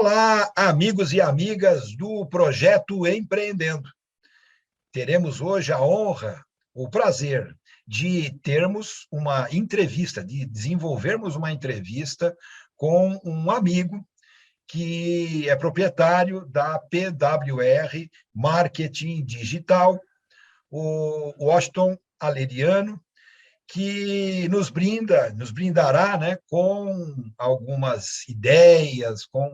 Olá, amigos e amigas do Projeto Empreendendo. Teremos hoje a honra, o prazer de termos uma entrevista, de desenvolvermos uma entrevista com um amigo que é proprietário da PWR Marketing Digital, o Washington Aleriano, que nos brindará, né, com algumas ideias, com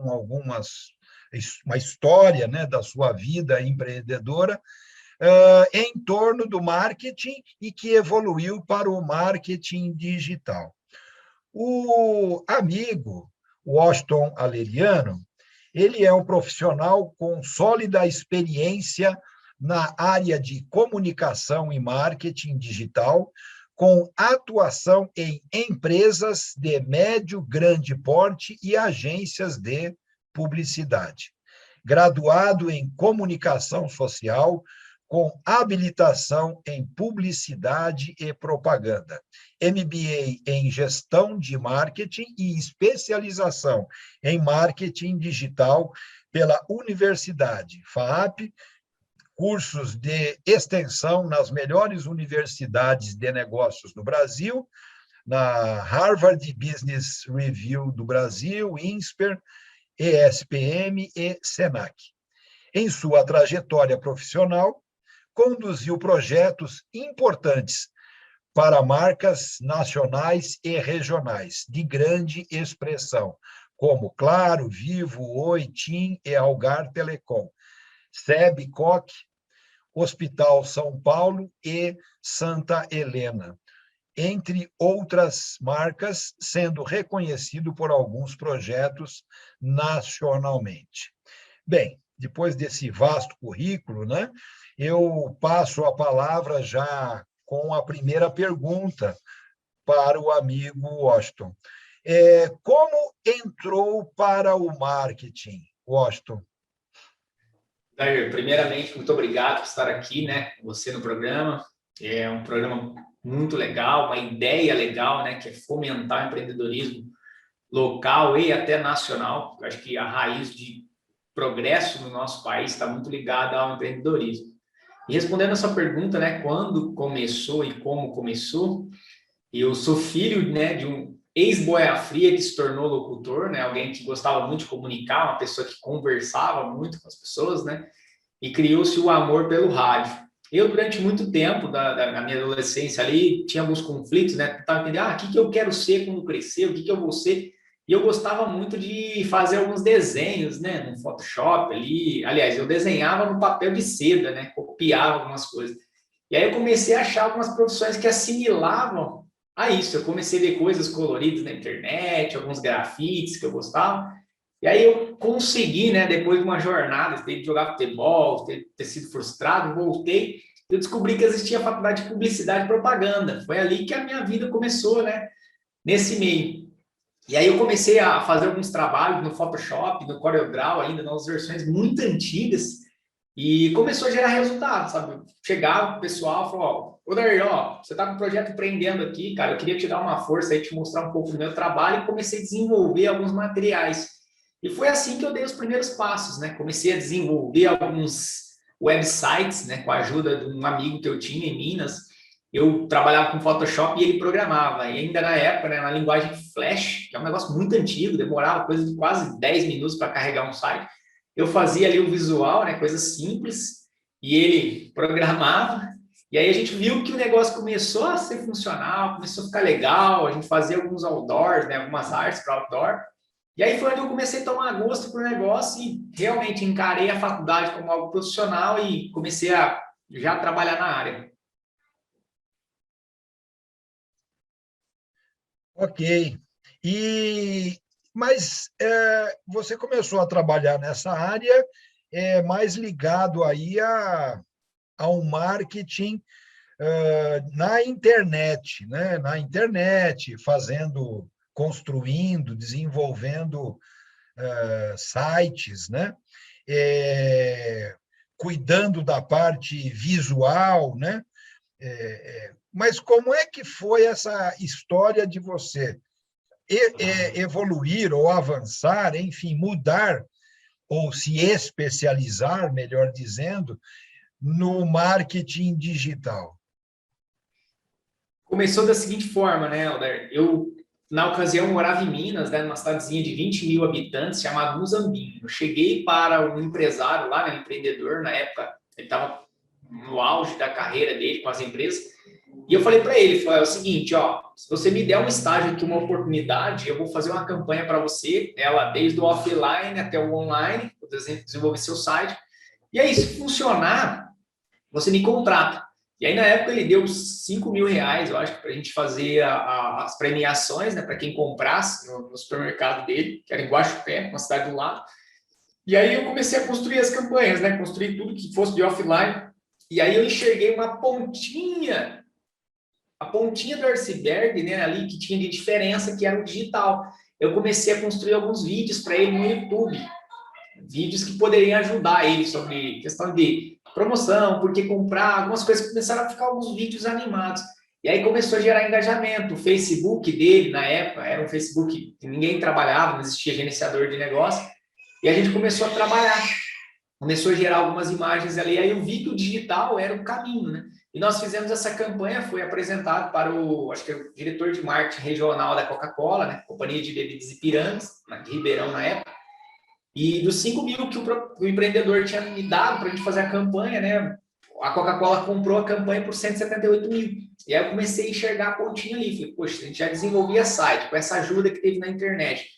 uma história, né, da sua vida empreendedora, em torno do marketing e que evoluiu para o marketing digital. O amigo Washington Aleriano, ele é um profissional com sólida experiência na área de comunicação e marketing digital, com atuação em empresas de médio, grande porte e agências de publicidade. Graduado em comunicação social, com habilitação em publicidade e propaganda, MBA em gestão de marketing e especialização em marketing digital pela Universidade FAAP, cursos de extensão nas melhores universidades de negócios do Brasil, na Harvard Business Review do Brasil, INSPER, ESPM e SENAC. Em sua trajetória profissional, conduziu projetos importantes para marcas nacionais e regionais de grande expressão, como Claro, Vivo, Oi, TIM e Algar Telecom, SEB, Coque, Hospital São Paulo e Santa Helena, entre outras marcas, sendo reconhecido por alguns projetos nacionalmente. Bem, depois desse vasto currículo, né, eu passo a palavra já com a primeira pergunta para o amigo Washington. Como entrou para o marketing, Washington? Dair, primeiramente, muito obrigado por estar aqui, né, com você no programa. É um programa muito legal, uma ideia legal, né, que é fomentar o empreendedorismo local e até nacional. Eu acho que a raiz de progresso no nosso país está muito ligada ao empreendedorismo. E respondendo a sua pergunta, né, quando começou e como começou, eu sou filho, né, de um ex-boia fria que se tornou locutor, né, alguém que gostava muito de comunicar, uma pessoa que conversava muito com as pessoas, né, e criou-se o amor pelo rádio. Eu, durante muito tempo da minha adolescência ali, tinha alguns conflitos, né, tentava entender, o que eu quero ser quando crescer, o que eu vou ser, e eu gostava muito de fazer alguns desenhos, né, no Photoshop ali, aliás, eu desenhava no papel de seda, né, copiava algumas coisas. E aí eu comecei a achar algumas profissões que assimilavam a isso. Eu comecei a ver coisas coloridas na internet, alguns grafites que eu gostava. E aí eu consegui, né, depois de uma jornada, ter de jogar futebol, ter sido frustrado, voltei, eu descobri que existia a faculdade de publicidade e propaganda. Foi ali que a minha vida começou, né, nesse meio. E aí eu comecei a fazer alguns trabalhos no Photoshop, no CorelDRAW, ainda nas versões muito antigas, e começou a gerar resultado, sabe? Chegava o pessoal e falou, ô Dair, você tá com um projeto empreendendo aqui, cara, eu queria te dar uma força aí, te mostrar um pouco do meu trabalho, e comecei a desenvolver alguns materiais. E foi assim que eu dei os primeiros passos, né? Comecei a desenvolver alguns websites, né? Com a ajuda de um amigo que eu tinha em Minas. Eu trabalhava com Photoshop e ele programava. E ainda na época, né, na linguagem Flash, que é um negócio muito antigo, demorava coisa de quase 10 minutos para carregar um site. Eu fazia ali o visual, né? Coisas simples. E ele programava. E aí a gente viu que o negócio começou a ser funcional, começou a ficar legal. A gente fazia alguns outdoors, né? Algumas artes para outdoor. E aí foi onde eu comecei a tomar gosto por negócio e realmente encarei a faculdade como algo profissional e comecei a já trabalhar na área. Ok. Mas você começou a trabalhar nessa área mais ligado aí ao marketing na internet, né? Na internet, construindo, desenvolvendo sites, né? Cuidando da parte visual, né? Mas como é que foi essa história de você evoluir ou avançar, enfim, mudar ou se especializar, melhor dizendo, no marketing digital? Começou da seguinte forma, né, Alder? Eu, na ocasião, morava em Minas, né, numa cidadezinha de 20 mil habitantes, chamada Muzambinho. Eu cheguei para um empresário lá, né, um empreendedor, na época, ele estava no auge da carreira dele com as empresas, e eu falei para ele, é o seguinte, ó, se você me der um estágio aqui, uma oportunidade, eu vou fazer uma campanha para você, ela desde o offline até o online, vou desenvolver seu site, e aí, se funcionar, você me contrata. E aí, na época, ele deu R$ 5.000, eu acho, para a gente fazer as premiações, né, para quem comprasse no supermercado dele, que era em Guaxupé, uma cidade do lado. E aí eu comecei a construir as campanhas, né, construir tudo que fosse de offline. E aí eu enxerguei uma pontinha, a pontinha do iceberg, né, ali que tinha de diferença, que era o digital. Eu comecei a construir alguns vídeos para ele no YouTube, vídeos que poderiam ajudar ele sobre questão de promoção, por que comprar, algumas coisas que começaram a ficar alguns vídeos animados. E aí começou a gerar engajamento. O Facebook dele, na época, era um Facebook que ninguém trabalhava, não existia gerenciador de negócio. E a gente começou a trabalhar. Começou a gerar algumas imagens ali. Aí eu vi que o digital era o caminho, né? E nós fizemos essa campanha, foi apresentado para acho que o diretor de marketing regional da Coca-Cola, né? Companhia de Bebidas Ipirangas, de Ribeirão na época. E dos 5 mil que o empreendedor tinha me dado para a gente fazer a campanha, né? A Coca-Cola comprou a campanha por 178 mil. E aí eu comecei a enxergar a pontinha ali. Falei, poxa, a gente já desenvolvia site com essa ajuda que teve na internet.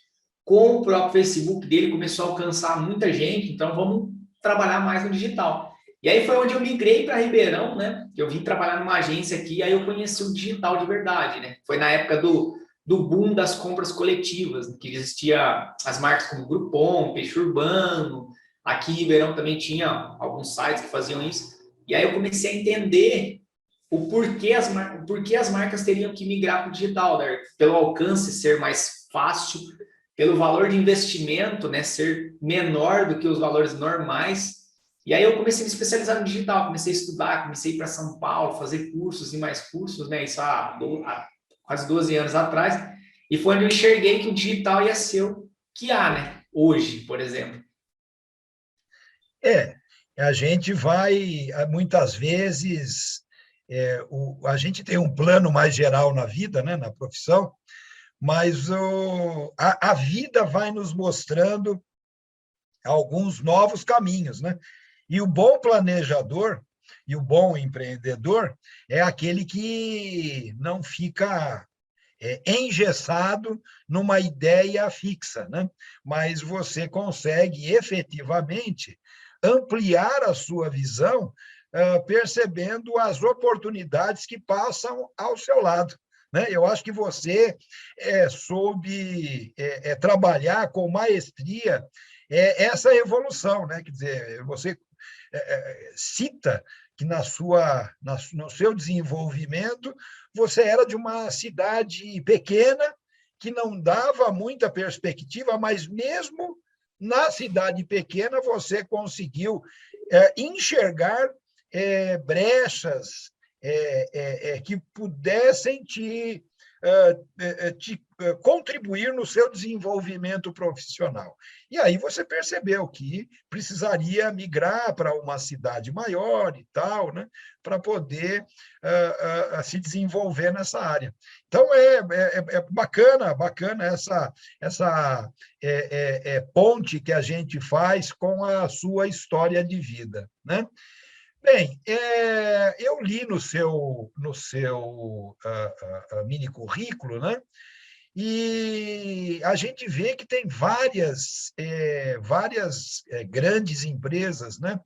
Com o próprio Facebook dele, começou a alcançar muita gente, então vamos trabalhar mais no digital. E aí foi onde eu migrei para Ribeirão, né? Eu vim trabalhar numa agência aqui, e aí eu conheci o digital de verdade, né? Foi na época do boom das compras coletivas, que existia as marcas como Groupon, Peixe Urbano, aqui em Ribeirão também tinha alguns sites que faziam isso, e aí eu comecei a entender o porquê as marcas teriam que migrar para o digital, né? Pelo alcance ser mais fácil, pelo valor de investimento, né, ser menor do que os valores normais. E aí eu comecei a me especializar no digital, comecei a estudar, comecei a ir para São Paulo, fazer cursos e mais cursos, né, isso há quase 12 anos atrás, e foi onde eu enxerguei que o digital ia ser o que há, né, hoje, por exemplo. A gente vai, muitas vezes, a gente tem um plano mais geral na vida, né, na profissão, mas a vida vai nos mostrando alguns novos caminhos, né? E o bom planejador e o bom empreendedor é aquele que não fica engessado numa ideia fixa, né? Mas você consegue efetivamente ampliar a sua visão, percebendo as oportunidades que passam ao seu lado. Né? Eu acho que você soube trabalhar com maestria essa evolução, né? Quer dizer, você cita que no seu desenvolvimento você era de uma cidade pequena que não dava muita perspectiva, mas mesmo na cidade pequena você conseguiu enxergar brechas que pudessem te contribuir no seu desenvolvimento profissional. E aí você percebeu que precisaria migrar para uma cidade maior e tal, né, para poder se desenvolver nessa área. Então, é bacana essa ponte que a gente faz com a sua história de vida, né? Bem, eu li no seu mini currículo, né? E a gente vê que tem várias grandes empresas, né?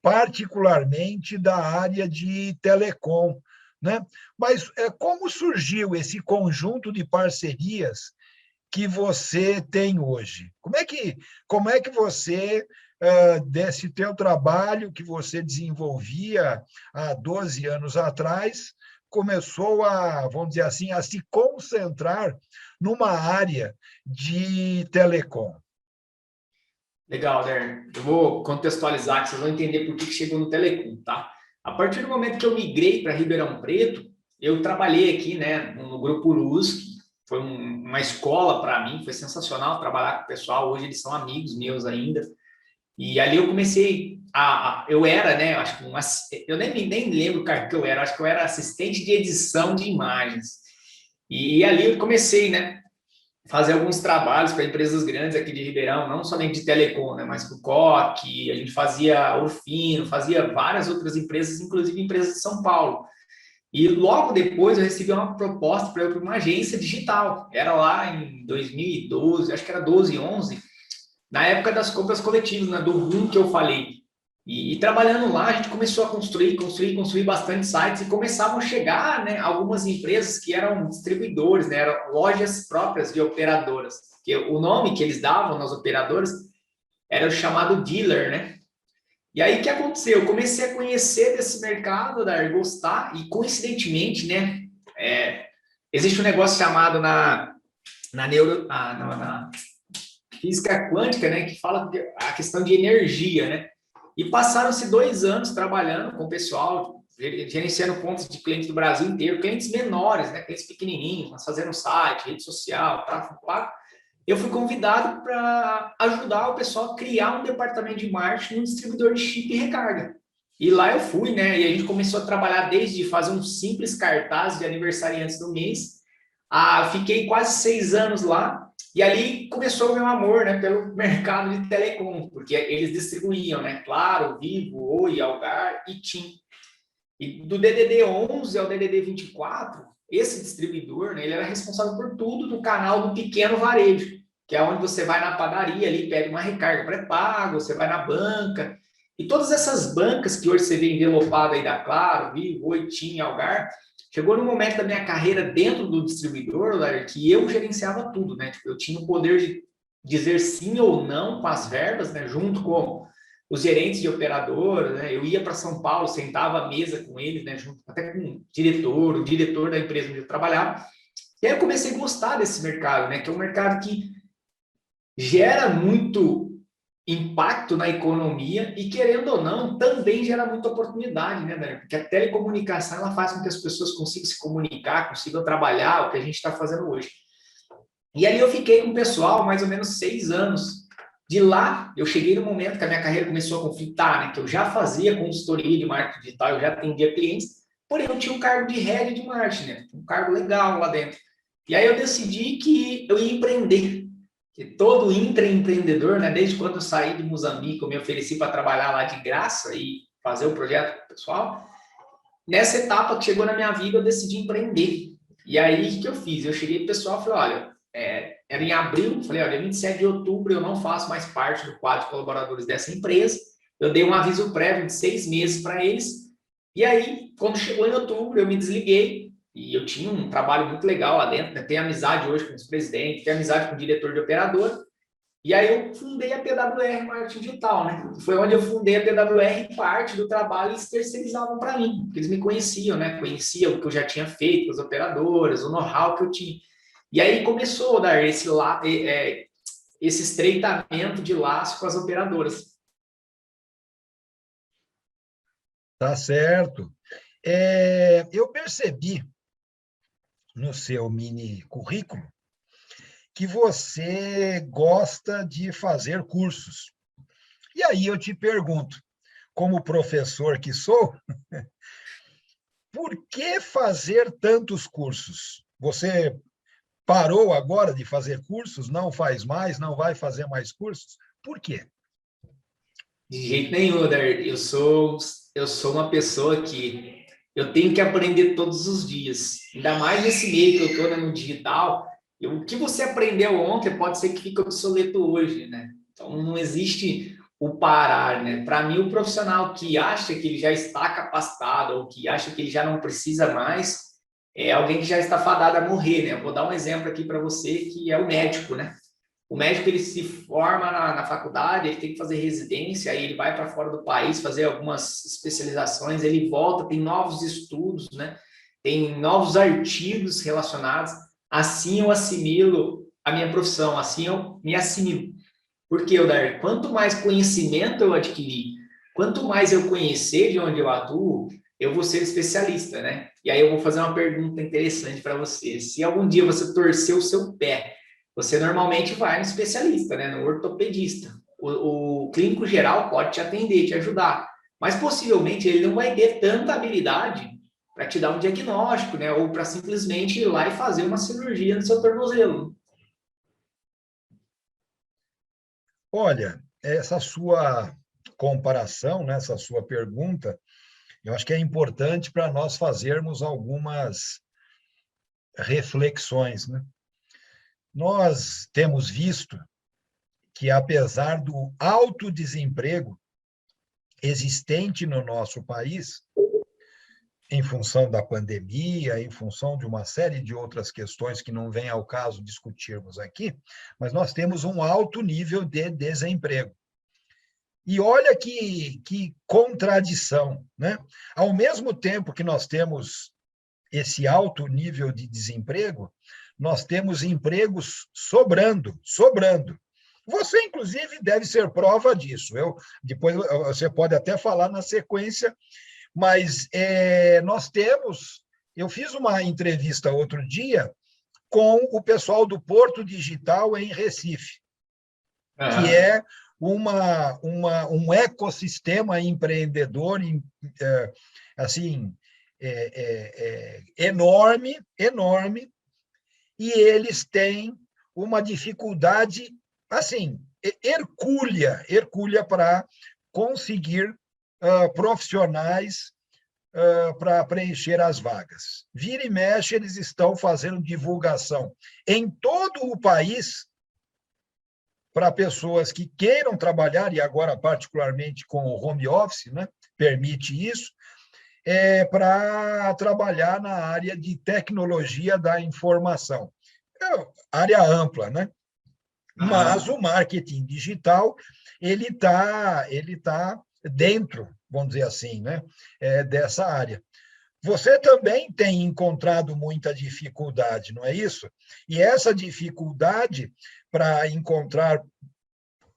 Particularmente da área de telecom, né? Mas como surgiu esse conjunto de parcerias que você tem hoje? Como é que você, desse teu trabalho que você desenvolvia há 12 anos atrás, começou vamos dizer assim, a se concentrar numa área de telecom? Legal, Ler. Eu vou contextualizar, que vocês vão entender por que chegou no telecom, tá? A partir do momento que eu migrei para Ribeirão Preto, eu trabalhei aqui, né, no Grupo Luz, que foi uma escola para mim, foi sensacional trabalhar com o pessoal. Hoje eles são amigos meus ainda. E ali eu comecei eu era, né, acho que eu nem lembro o cargo que eu era, acho que eu era assistente de edição de imagens. E ali eu comecei, né, fazer alguns trabalhos para empresas grandes aqui de Ribeirão, não somente de telecom, né, mas para o Coque, a gente fazia Orfino, fazia várias outras empresas, inclusive empresas de São Paulo. E logo depois eu recebi uma proposta para ir para uma agência digital. Era lá em 2012, acho que era 12, 11, na época das compras coletivas, né, do boom que eu falei. E trabalhando lá, a gente começou a construir bastante sites e começavam a chegar, né, algumas empresas que eram distribuidores, né, eram lojas próprias de operadoras. Que o nome que eles davam nas operadoras era o chamado dealer, né? E aí, o que aconteceu? Eu comecei a conhecer desse mercado, gostar, e coincidentemente, né, existe um negócio chamado na física quântica, né, que fala a questão de energia, né? E passaram-se 2 anos trabalhando com o pessoal, gerenciando pontos de clientes do Brasil inteiro, clientes menores, né, clientes pequenininhos, nós fazendo site, rede social, tráfego pago. Eu fui convidado para ajudar o pessoal a criar um departamento de marketing no distribuidor de chip e recarga. E lá eu fui, né? E a gente começou a trabalhar desde fazer um simples cartaz de aniversariantes do mês. Fiquei quase 6 anos lá. E ali começou o meu amor, né, pelo mercado de telecom, porque eles distribuíam, né? Claro, Vivo, Oi, Algar e TIM. E do DDD 11 ao DDD 24, esse distribuidor, né, ele era responsável por tudo no canal do pequeno varejo, que é onde você vai na padaria ali, pega uma recarga pré-pago, você vai na banca, e todas essas bancas que hoje você vê envelopada aí da Claro, Vivo, Oi, TIM, Algar, chegou no momento da minha carreira dentro do distribuidor, Larry, que eu gerenciava tudo, né? Tipo, eu tinha o poder de dizer sim ou não com as verbas, né? Junto com os gerentes de operadora, né? Eu ia para São Paulo, sentava à mesa com eles, né? Junto até com o diretor da empresa onde eu trabalhava. E aí eu comecei a gostar desse mercado, né? Que é um mercado que gera muito impacto na economia e, querendo ou não, também gera muita oportunidade, né, Dani? Porque a telecomunicação ela faz com que as pessoas consigam se comunicar, consigam trabalhar, o que a gente está fazendo hoje. E ali eu fiquei com o pessoal mais ou menos 6 anos. De lá, eu cheguei no momento que a minha carreira começou a conflitar, né? Que eu já fazia consultoria de marketing digital, eu já atendia clientes, porém eu tinha um cargo de head de marketing, né? Um cargo legal lá dentro. E aí eu decidi que eu ia empreender. Que todo intraempreendedor, né? Desde quando eu saí de Moçambique, eu me ofereci para trabalhar lá de graça e fazer o projeto pessoal. Nessa etapa que chegou na minha vida, eu decidi empreender. E aí, o que eu fiz? Eu cheguei para o pessoal e falei, olha, era em abril, falei, olha, 27 de outubro eu não faço mais parte do quadro de colaboradores dessa empresa. Eu dei um aviso prévio de 6 meses para eles. E aí, quando chegou em outubro, eu me desliguei. E eu tinha um trabalho muito legal lá dentro, né? Tenho amizade hoje com os presidentes, tenho amizade com o diretor de operadora. E aí eu fundei a PWR Marketing Digital, né? Foi onde eu fundei a PWR e parte do trabalho eles terceirizavam para mim, porque eles me conheciam, né? Conheciam o que eu já tinha feito com as operadoras, o know-how que eu tinha. E aí começou a dar esse estreitamento de laço com as operadoras. Tá certo. Eu percebi no seu mini currículo que você gosta de fazer cursos. E aí eu te pergunto, como professor que sou, por que fazer tantos cursos? Você parou agora de fazer cursos? Não faz mais? Não vai fazer mais cursos? Por quê? De jeito nenhum, Dar. Eu sou uma pessoa que eu tenho que aprender todos os dias. Ainda mais nesse meio que eu estou, né, no digital. O que você aprendeu ontem pode ser que fique obsoleto hoje, né? Então, não existe o parar, né? Para mim, o profissional que acha que ele já está capacitado ou que acha que ele já não precisa mais é alguém que já está fadado a morrer, né? Eu vou dar um exemplo aqui para você, que é o médico, né? O médico ele se forma na faculdade, ele tem que fazer residência, aí ele vai para fora do país fazer algumas especializações, ele volta, tem novos estudos, né? Tem novos artigos relacionados. Assim eu assimilo a minha profissão, assim eu me assimilo. Porque, Odair, quanto mais conhecimento eu adquirir, quanto mais eu conhecer de onde eu atuo, eu vou ser especialista, né? E aí eu vou fazer uma pergunta interessante para você. Se algum dia você torcer o seu pé, você normalmente vai no especialista, né? No ortopedista. o clínico geral pode te atender, te ajudar, mas possivelmente ele não vai ter tanta habilidade para te dar um diagnóstico, né? Ou para simplesmente ir lá e fazer uma cirurgia no seu tornozelo. Olha, essa sua comparação, né, essa sua pergunta, eu acho que é importante para nós fazermos algumas reflexões, né? Nós temos visto que, apesar do alto desemprego existente no nosso país, em função da pandemia, em função de uma série de outras questões que não vem ao caso discutirmos aqui, mas nós temos um alto nível de desemprego. E olha que contradição, né? Ao mesmo tempo que nós temos esse alto nível de desemprego, nós temos empregos sobrando. Você, inclusive, deve ser prova disso. Depois você pode até falar na sequência, mas nós temos. Eu fiz uma entrevista outro dia com o pessoal do Porto Digital em Recife, que é um ecossistema empreendedor assim enorme, e eles têm uma dificuldade assim hercúlea para conseguir profissionais para preencher as vagas. Vira e mexe, eles estão fazendo divulgação em todo o país para pessoas que queiram trabalhar, e agora particularmente com o home office, né, permite isso, para trabalhar na área de tecnologia da informação. Área ampla, né? Mas o marketing digital ele tá dentro, vamos dizer assim, né, dessa área. Você também tem encontrado muita dificuldade, não é isso? E essa dificuldade para encontrar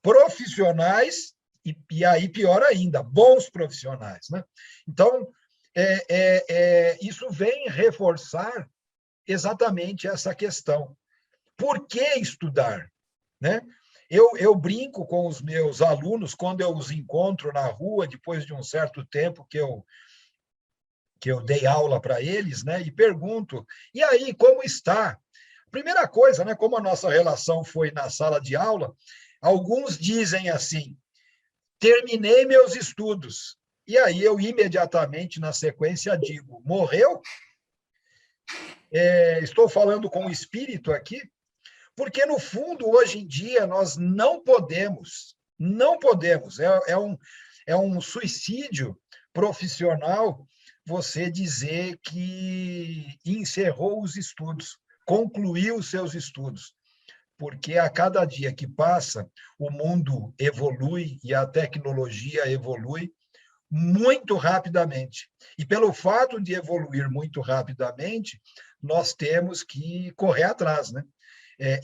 profissionais, e aí pior ainda, bons profissionais, né? Então, isso vem reforçar exatamente essa questão. Por que estudar? Né? Eu brinco com os meus alunos quando eu os encontro na rua, depois de um certo tempo que eu dei aula para eles, né? E pergunto, e aí, como está? Primeira coisa, né? Como a nossa relação foi na sala de aula, alguns dizem assim, terminei meus estudos. E aí eu imediatamente, na sequência, digo, morreu? Estou falando com o espírito aqui? Porque, no fundo, hoje em dia, nós não podemos, é um suicídio profissional você dizer que encerrou os estudos, concluiu os seus estudos, porque a cada dia que passa, o mundo evolui e a tecnologia evolui muito rapidamente. E pelo fato de evoluir muito rapidamente, nós temos que correr atrás, né?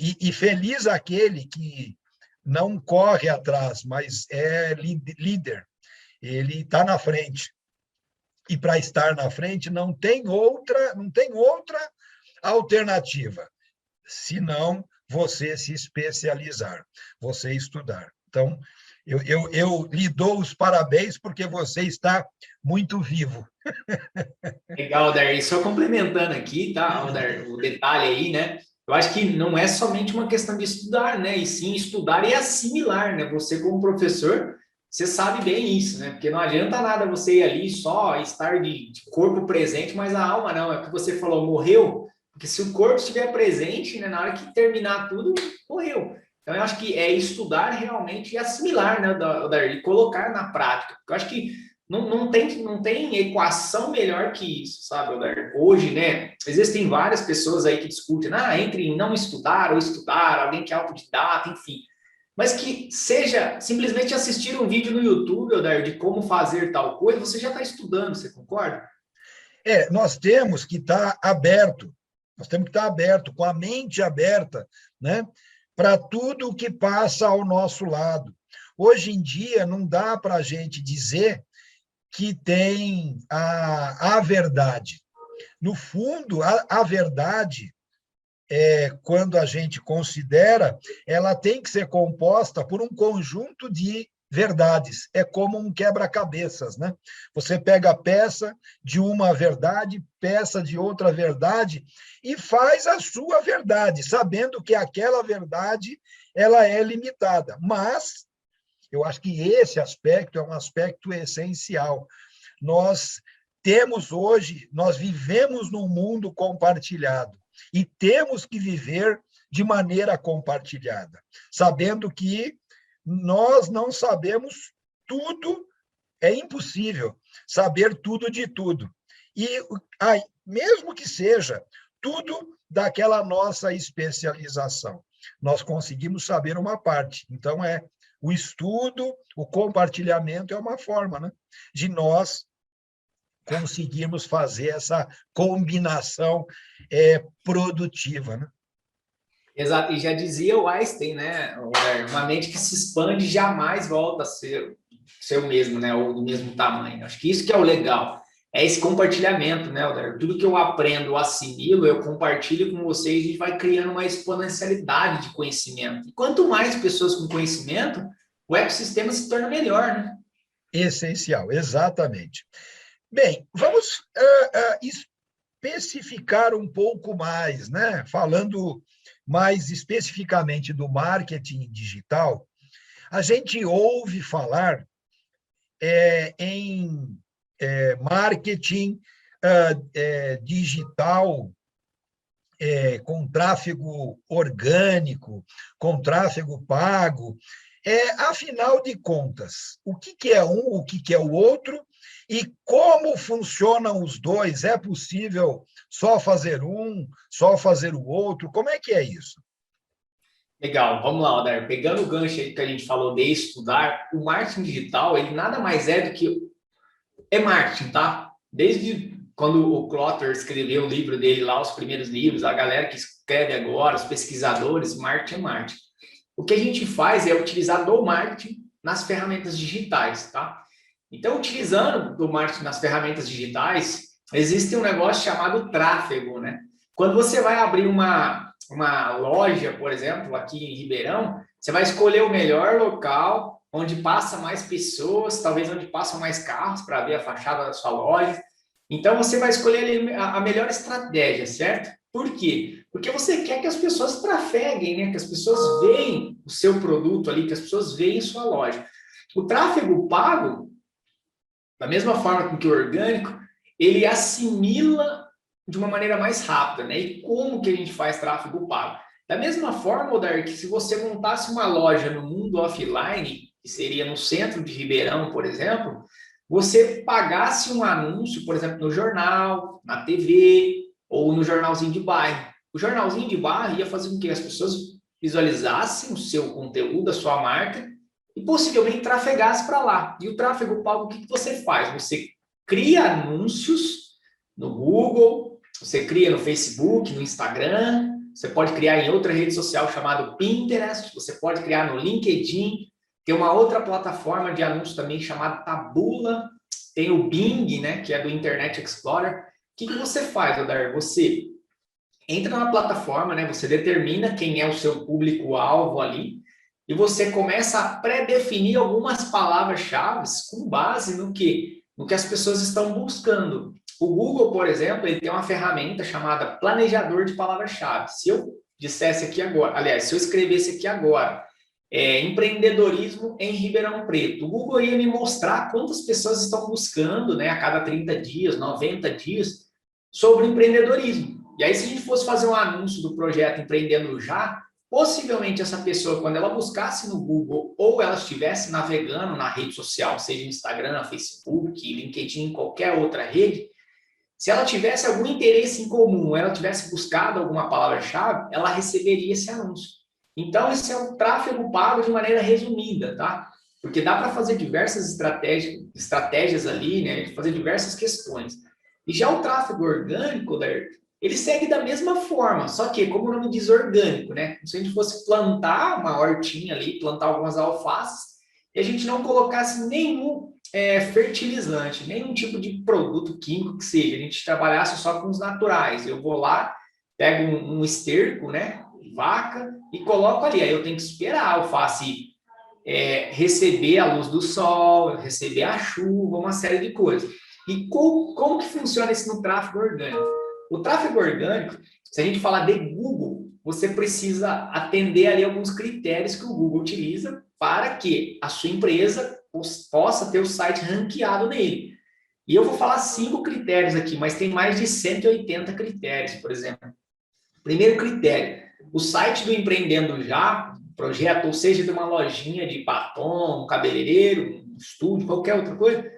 E feliz aquele que não corre atrás, mas é líder, ele está na frente. E para estar na frente não tem outra alternativa, senão você se especializar, você estudar. Então, eu lhe dou os parabéns porque você está muito vivo. Legal, Alder. E só complementando aqui, tá, Alder, o detalhe aí, né? Eu acho que não é somente uma questão de estudar, né? E sim estudar e assimilar, né? Você, como professor, você sabe bem isso, né? Porque não adianta nada você ir ali só estar de corpo presente, mas a alma não. É o que você falou, morreu. Porque se o corpo estiver presente, né, na hora que terminar tudo, morreu. Então, eu acho que é estudar realmente e assimilar, né, Alder, e colocar na prática. Eu acho que não tem equação melhor que isso, sabe, Alder? Hoje, né, existem várias pessoas aí que discutem, entre em não estudar ou estudar, alguém que é autodidata, enfim. Mas que seja simplesmente assistir um vídeo no YouTube, Alder, de como fazer tal coisa, você já está estudando, você concorda? Nós temos que estar aberto, com a mente aberta, né, para tudo o que passa ao nosso lado. Hoje em dia, não dá para a gente dizer que tem a verdade. No fundo, a verdade quando a gente considera, ela tem que ser composta por um conjunto de verdades. É como um quebra-cabeças, né? Você pega a peça de uma verdade, peça de outra verdade, e faz a sua verdade, sabendo que aquela verdade ela é limitada. Mas eu acho que esse aspecto é um aspecto essencial. Nós temos hoje, nós vivemos num mundo compartilhado e temos que viver de maneira compartilhada, sabendo que nós não sabemos tudo, é impossível saber tudo de tudo. E mesmo que seja tudo daquela nossa especialização, nós conseguimos saber uma parte. Então, o estudo, o compartilhamento é uma forma, né, de nós conseguirmos fazer essa combinação produtiva, né? Exato, e já dizia o Einstein, né? Uma mente que se expande jamais volta a ser o mesmo, né? Ou do mesmo tamanho. Acho que isso que é o legal. É esse compartilhamento, né, Alder? Tudo que eu aprendo, eu assimilo, eu compartilho com vocês, a gente vai criando uma exponencialidade de conhecimento. E quanto mais pessoas com conhecimento, o ecossistema se torna melhor, né? Essencial, exatamente. Bem, vamos especificar um pouco mais, né? Falando mais especificamente do marketing digital, a gente ouve falar em marketing digital com tráfego orgânico, com tráfego pago. Afinal de contas, o que é um, o que é o outro e como funcionam os dois? É possível só fazer um, só fazer o outro? Como é que é isso? Legal, vamos lá, Alder. Pegando o gancho aí que a gente falou de estudar, o marketing digital, ele nada mais é do que marketing, tá? Desde quando o Klotter escreveu o livro dele lá, os primeiros livros, a galera que escreve agora, os pesquisadores, marketing é marketing. O que a gente faz é utilizar do marketing nas ferramentas digitais, tá? Então, utilizando do marketing nas ferramentas digitais, existe um negócio chamado tráfego, né? Quando você vai abrir uma loja, por exemplo, aqui em Ribeirão, você vai escolher o melhor local, onde passa mais pessoas, talvez onde passam mais carros para ver a fachada da sua loja. Então, você vai escolher a melhor estratégia, certo? Por quê? Porque você quer que as pessoas trafeguem, né? Que as pessoas vejam o seu produto ali, que as pessoas vejam sua loja. O tráfego pago, da mesma forma que o orgânico, ele assimila de uma maneira mais rápida, né? E como que a gente faz tráfego pago? Da mesma forma, Odar, que se você montasse uma loja no mundo offline, que seria no centro de Ribeirão, por exemplo, você pagasse um anúncio, por exemplo, no jornal, na TV ou no jornalzinho de bairro. O jornalzinho de bairro ia fazer com que as pessoas visualizassem o seu conteúdo, a sua marca, e possivelmente trafegasse para lá. E o tráfego pago, o que você faz? Você cria anúncios no Google, você cria no Facebook, no Instagram, você pode criar em outra rede social chamada Pinterest, você pode criar no LinkedIn, tem uma outra plataforma de anúncio também chamada Taboola, tem o Bing, né, que é do Internet Explorer. O que você faz, Odar? Você entra na plataforma, né, você determina quem é o seu público-alvo ali, e você começa a pré-definir algumas palavras-chave com base no que as pessoas estão buscando. O Google, por exemplo, ele tem uma ferramenta chamada planejador de palavras-chave. Se eu dissesse aqui agora, aliás, se eu escrevesse aqui agora, empreendedorismo em Ribeirão Preto, o Google ia me mostrar quantas pessoas estão buscando, né, a cada 30 dias, 90 dias, sobre empreendedorismo. E aí, se a gente fosse fazer um anúncio do projeto Empreendendo Já, possivelmente essa pessoa, quando ela buscasse no Google ou ela estivesse navegando na rede social, seja Instagram, Facebook, LinkedIn, qualquer outra rede, se ela tivesse algum interesse em comum, ela tivesse buscado alguma palavra-chave, ela receberia esse anúncio. Então, esse é um tráfego pago de maneira resumida, tá? Porque dá para fazer diversas estratégias ali, né? Fazer diversas questões. E já o tráfego orgânico, ele segue da mesma forma, só que, como o nome diz, orgânico, né? Se a gente fosse plantar uma hortinha ali, plantar algumas alfaces, e a gente não colocasse nenhum fertilizante, nenhum tipo de produto químico que seja, a gente trabalhasse só com os naturais. Eu vou lá, pego um esterco, né, vaca, e coloco ali. Aí eu tenho que esperar a alface receber a luz do sol, receber a chuva, uma série de coisas. E como que funciona isso no tráfego orgânico? O tráfego orgânico, se a gente falar de Google, você precisa atender ali alguns critérios que o Google utiliza para que a sua empresa possa ter o site ranqueado nele. E eu vou falar 5 critérios aqui, mas tem mais de 180 critérios, por exemplo. Primeiro critério, o site do Empreendendo Já, projeto, ou seja, de uma lojinha de batom, um cabeleireiro, um estúdio, qualquer outra coisa,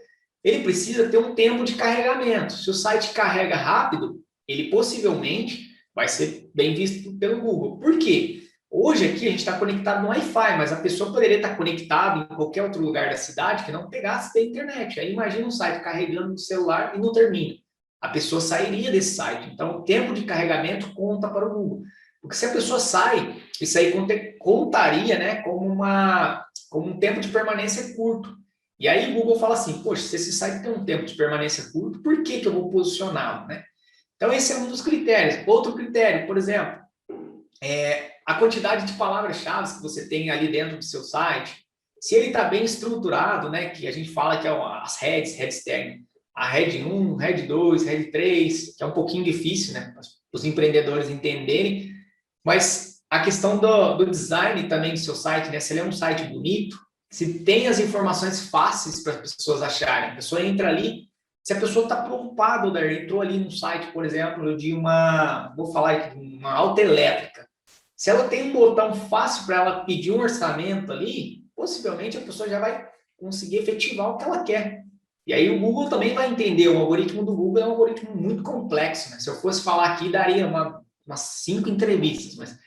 ele precisa ter um tempo de carregamento. Se o site carrega rápido, ele possivelmente vai ser bem visto pelo Google. Por quê? Hoje aqui a gente está conectado no Wi-Fi, mas a pessoa poderia estar conectada em qualquer outro lugar da cidade que não pegasse da internet. Aí imagina um site carregando no celular e não termina. A pessoa sairia desse site. Então, o tempo de carregamento conta para o Google. Porque se a pessoa sai, isso aí contaria, né, como um tempo de permanência curto. E aí o Google fala assim, poxa, se esse site tem um tempo de permanência curto, por que eu vou posicioná-lo, né? Então, esse é um dos critérios. Outro critério, por exemplo, a quantidade de palavras-chave que você tem ali dentro do seu site. Se ele está bem estruturado, né, que a gente fala que é as heads tag, a head 1, head 2, head 3, que é um pouquinho difícil, né, para os empreendedores entenderem, mas a questão do design também do seu site, né, se ele é um site bonito, se tem as informações fáceis para as pessoas acharem, a pessoa entra ali, se a pessoa está preocupada, entrou ali no site, por exemplo, de vou falar aqui, uma autoelétrica, se ela tem um botão fácil para ela pedir um orçamento ali, possivelmente a pessoa já vai conseguir efetivar o que ela quer. E aí o Google também vai entender, o algoritmo do Google é um algoritmo muito complexo, né? Se eu fosse falar aqui, daria umas 5 entrevistas, mas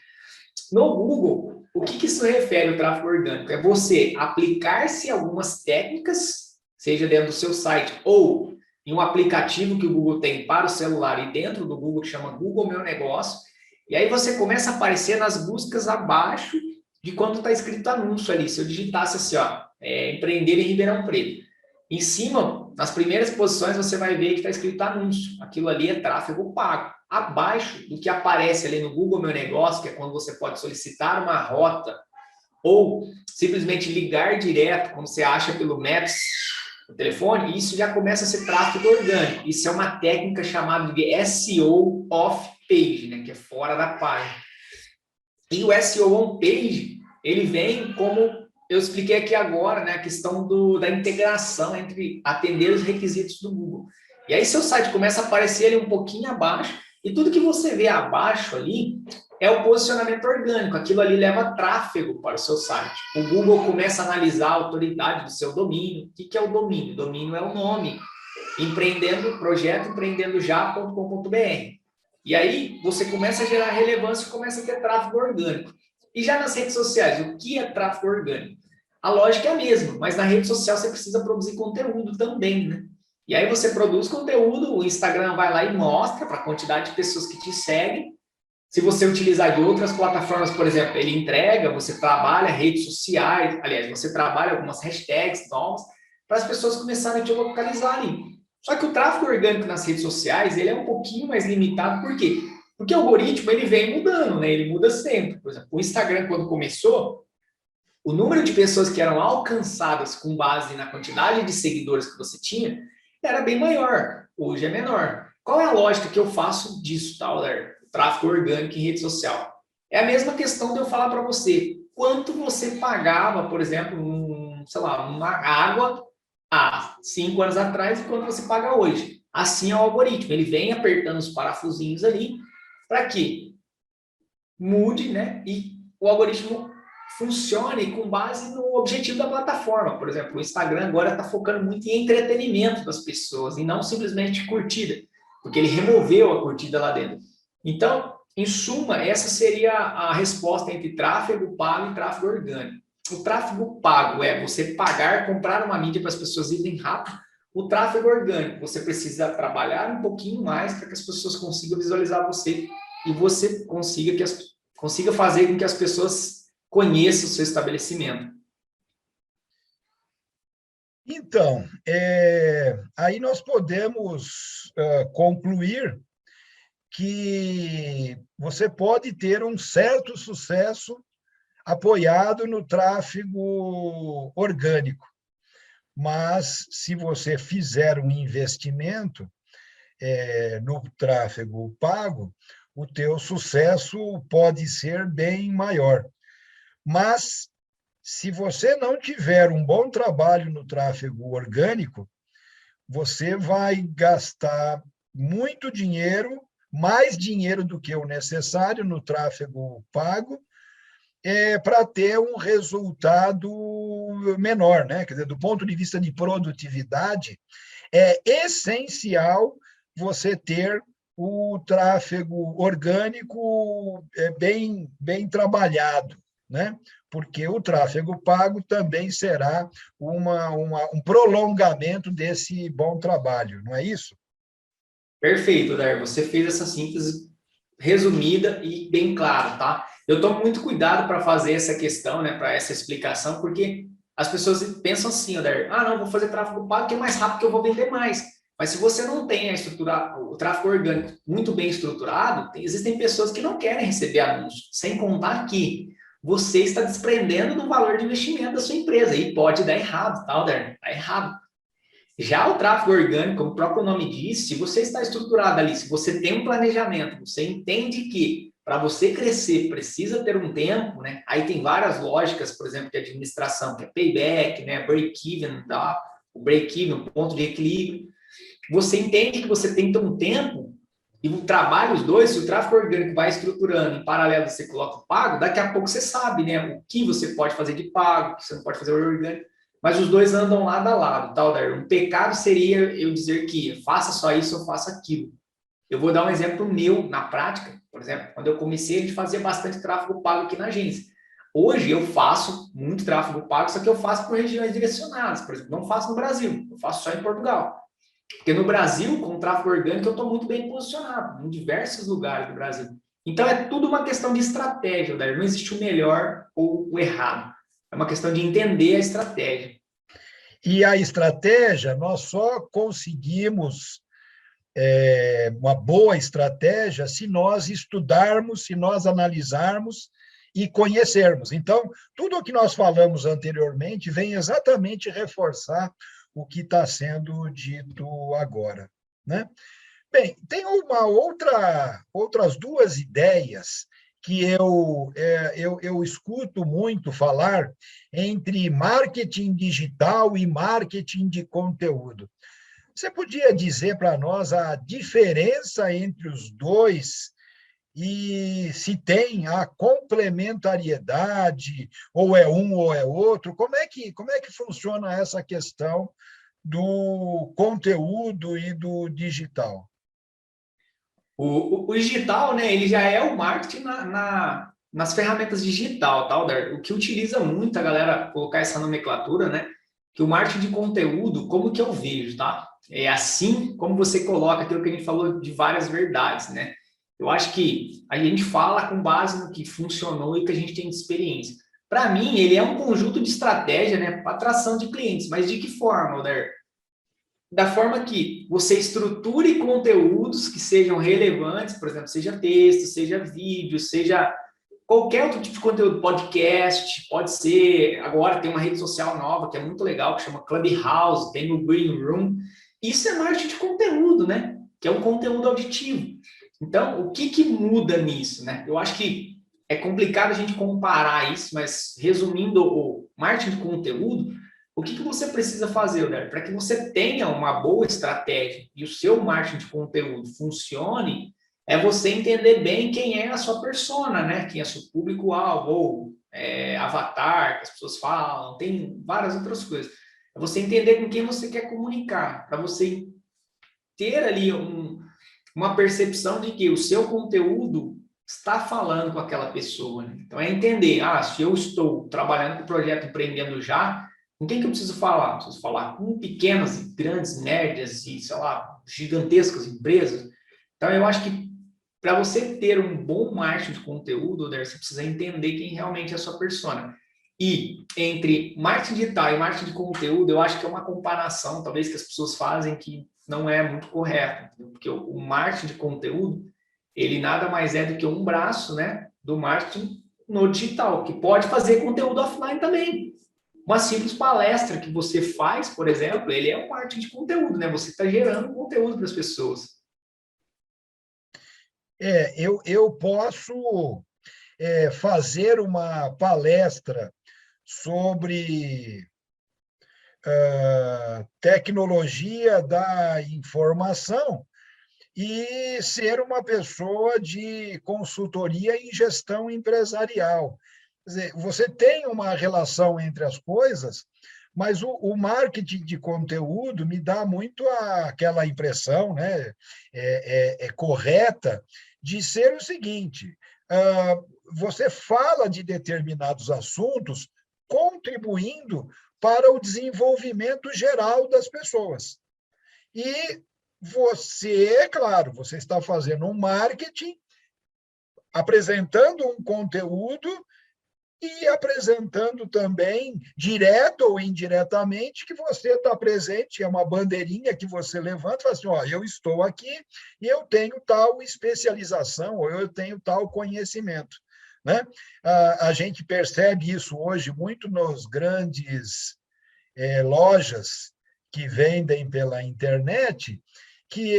no Google, o que isso refere ao tráfego orgânico? É você aplicar-se algumas técnicas, seja dentro do seu site ou em um aplicativo que o Google tem para o celular e dentro do Google, que chama Google Meu Negócio, e aí você começa a aparecer nas buscas abaixo de quando está escrito anúncio ali. Se eu digitasse assim, ó, empreender em Ribeirão Preto. Em cima, nas primeiras posições, você vai ver que está escrito anúncio. Aquilo ali é tráfego pago. Abaixo do que aparece ali no Google Meu Negócio, que é quando você pode solicitar uma rota ou simplesmente ligar direto, como você acha pelo Maps, no telefone, isso já começa a ser tráfego orgânico. Isso é uma técnica chamada de SEO off-page, né, que é fora da página. E o SEO on-page, ele vem como eu expliquei aqui agora, né, a questão da integração entre atender os requisitos do Google. E aí seu site começa a aparecer ali um pouquinho abaixo, e tudo que você vê abaixo ali é o posicionamento orgânico. Aquilo ali leva tráfego para o seu site. O Google começa a analisar a autoridade do seu domínio. O que é o domínio? O domínio é o nome. Projeto empreendendojá.com.br. E aí você começa a gerar relevância e começa a ter tráfego orgânico. E já nas redes sociais, o que é tráfego orgânico? A lógica é a mesma, mas na rede social você precisa produzir conteúdo também, né? E aí você produz conteúdo, o Instagram vai lá e mostra para a quantidade de pessoas que te seguem. Se você utilizar de outras plataformas, por exemplo, ele entrega, você trabalha redes sociais, aliás, você trabalha algumas hashtags novas para as pessoas começarem a te localizar ali. Só que o tráfego orgânico nas redes sociais, ele é um pouquinho mais limitado, por quê? Porque o algoritmo, ele vem mudando, né? Ele muda sempre. Por exemplo, o Instagram, quando começou, o número de pessoas que eram alcançadas com base na quantidade de seguidores que você tinha era bem maior. Hoje é menor. Qual é a lógica que eu faço disso, tal, tráfego orgânico em rede social? É a mesma questão de eu falar para você quanto você pagava, por exemplo, uma água há 5 anos atrás e quanto você paga hoje. Assim é o algoritmo. Ele vem apertando os parafusinhos ali para que mude, né? E o algoritmo funcione com base no objetivo da plataforma. Por exemplo, o Instagram agora está focando muito em entretenimento das pessoas e não simplesmente curtida, porque ele removeu a curtida lá dentro. Então, em suma, essa seria a resposta entre tráfego pago e tráfego orgânico. O tráfego pago é você pagar, comprar uma mídia para as pessoas irem rápido. O tráfego orgânico, você precisa trabalhar um pouquinho mais para que as pessoas consigam visualizar você e você consiga fazer com que as pessoas conheçam o seu estabelecimento. Então, aí nós podemos concluir que você pode ter um certo sucesso apoiado no tráfego orgânico. Mas, se você fizer um investimento no tráfego pago, o teu sucesso pode ser bem maior. Mas, se você não tiver um bom trabalho no tráfego orgânico, você vai gastar muito dinheiro, mais dinheiro do que o necessário no tráfego pago, para ter um resultado menor, né? Quer dizer, do ponto de vista de produtividade, é essencial você ter o tráfego orgânico bem trabalhado, né? Porque o tráfego pago também será um prolongamento desse bom trabalho, não é isso? Perfeito, Dar. Você fez essa síntese resumida e bem clara, tá? Eu tomo muito cuidado para fazer essa questão, né, para essa explicação, porque as pessoas pensam assim, Dar, não, vou fazer tráfego pago que é mais rápido que eu vou vender mais. Mas se você não tem o tráfego orgânico muito bem estruturado, existem pessoas que não querem receber anúncios, sem contar que você está desprendendo do valor de investimento da sua empresa e pode dar errado, tá, Dar? Tá errado. Já o tráfego orgânico, como o próprio nome diz, se você está estruturado ali, se você tem um planejamento, você entende que para você crescer precisa ter um tempo, né? Aí tem várias lógicas, por exemplo, de administração, que é payback, né? Break-even, tá? O break-even, o ponto de equilíbrio. Você entende que você tem que ter um tempo e trabalha os dois, se o tráfego orgânico vai estruturando, em paralelo você coloca o pago, daqui a pouco você sabe, né? O que você pode fazer de pago, o que você não pode fazer orgânico. Mas os dois andam lado a lado, tá, Aldair? Um pecado seria eu dizer que faça só isso ou faça aquilo. Eu vou dar um exemplo meu na prática. Por exemplo, quando eu comecei, a gente fazia bastante tráfego pago aqui na agência. Hoje eu faço muito tráfego pago, só que eu faço por regiões direcionadas. Por exemplo, não faço no Brasil, eu faço só em Portugal. Porque no Brasil, com o tráfego orgânico, eu estou muito bem posicionado, em diversos lugares do Brasil. Então, é tudo uma questão de estratégia, Aldair. Não existe o melhor ou o errado. É uma questão de entender a estratégia. E a estratégia, nós só conseguimos uma boa estratégia se nós estudarmos, se nós analisarmos e conhecermos. Então, tudo o que nós falamos anteriormente vem exatamente reforçar o que está sendo dito agora, né? Bem, tem outras duas ideias que eu escuto muito falar entre marketing digital e marketing de conteúdo. Você podia dizer para nós a diferença entre os dois e se tem a complementariedade, ou é um ou é outro? Como é que funciona essa questão do conteúdo e do digital? O digital, né, ele já é o marketing nas ferramentas digital, tá, Alder? O que utiliza muito a galera colocar essa nomenclatura, né, que o marketing de conteúdo, como que eu vejo, tá? É assim como você coloca aquilo que a gente falou de várias verdades, né? Eu acho que a gente fala com base no que funcionou e que a gente tem de experiência. Para mim, ele é um conjunto de estratégia, né, para atração de clientes, mas de que forma, Alder? Da forma que você estruture conteúdos que sejam relevantes, por exemplo, seja texto, seja vídeo, seja qualquer outro tipo de conteúdo, podcast, pode ser, agora tem uma rede social nova que é muito legal, que chama Clubhouse, tem o Green Room, isso é marketing de conteúdo, né? Que é um conteúdo auditivo. Então, o que muda nisso, né? Eu acho que é complicado a gente comparar isso, mas resumindo o marketing de conteúdo, o que você precisa fazer, Léo, para que você tenha uma boa estratégia e o seu marketing de conteúdo funcione, é você entender bem quem é a sua persona, né? Quem é seu público-alvo, ou avatar, que as pessoas falam, tem várias outras coisas. É você entender com quem você quer comunicar, para você ter ali uma percepção de que o seu conteúdo está falando com aquela pessoa. Né? Então, é entender, se eu estou trabalhando com o projeto Empreendendo Já, com quem que eu preciso falar? Preciso falar com pequenas e grandes, médias e, sei lá, gigantescas empresas. Então, eu acho que para você ter um bom marketing de conteúdo, você precisa entender quem realmente é a sua persona. E entre marketing digital e marketing de conteúdo, eu acho que é uma comparação, talvez, que as pessoas fazem que não é muito correta. Porque o marketing de conteúdo, ele nada mais é do que um braço, né, do marketing no digital, que pode fazer conteúdo offline também. Uma simples palestra que você faz, por exemplo, ele é um marketing de conteúdo, né? Você está gerando conteúdo para as pessoas. Eu posso fazer uma palestra sobre tecnologia da informação e ser uma pessoa de consultoria em gestão empresarial. Quer dizer, você tem uma relação entre as coisas, mas o marketing de conteúdo me dá muito aquela impressão, né, correta, de ser o seguinte: você fala de determinados assuntos contribuindo para o desenvolvimento geral das pessoas. E você, claro, você está fazendo um marketing, apresentando um conteúdo e apresentando também, direto ou indiretamente, que você está presente, é uma bandeirinha que você levanta e fala assim, ó, eu estou aqui e eu tenho tal especialização, ou eu tenho tal conhecimento. Né? A gente percebe isso hoje muito nos grandes lojas que vendem pela internet, que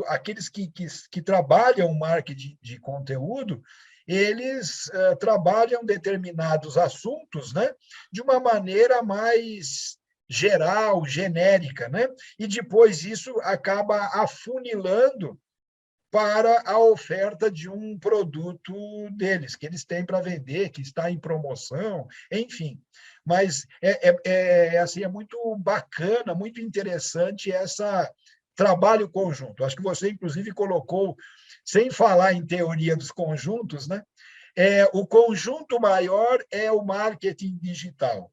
aqueles que trabalham marketing de conteúdo, eles trabalham determinados assuntos, né, de uma maneira mais geral, genérica, né? E depois isso acaba afunilando para a oferta de um produto deles, que eles têm para vender, que está em promoção, enfim. Mas assim, é muito bacana, muito interessante essa trabalho conjunto. Acho que você, inclusive, colocou, sem falar em teoria dos conjuntos, né? O conjunto maior é o marketing digital.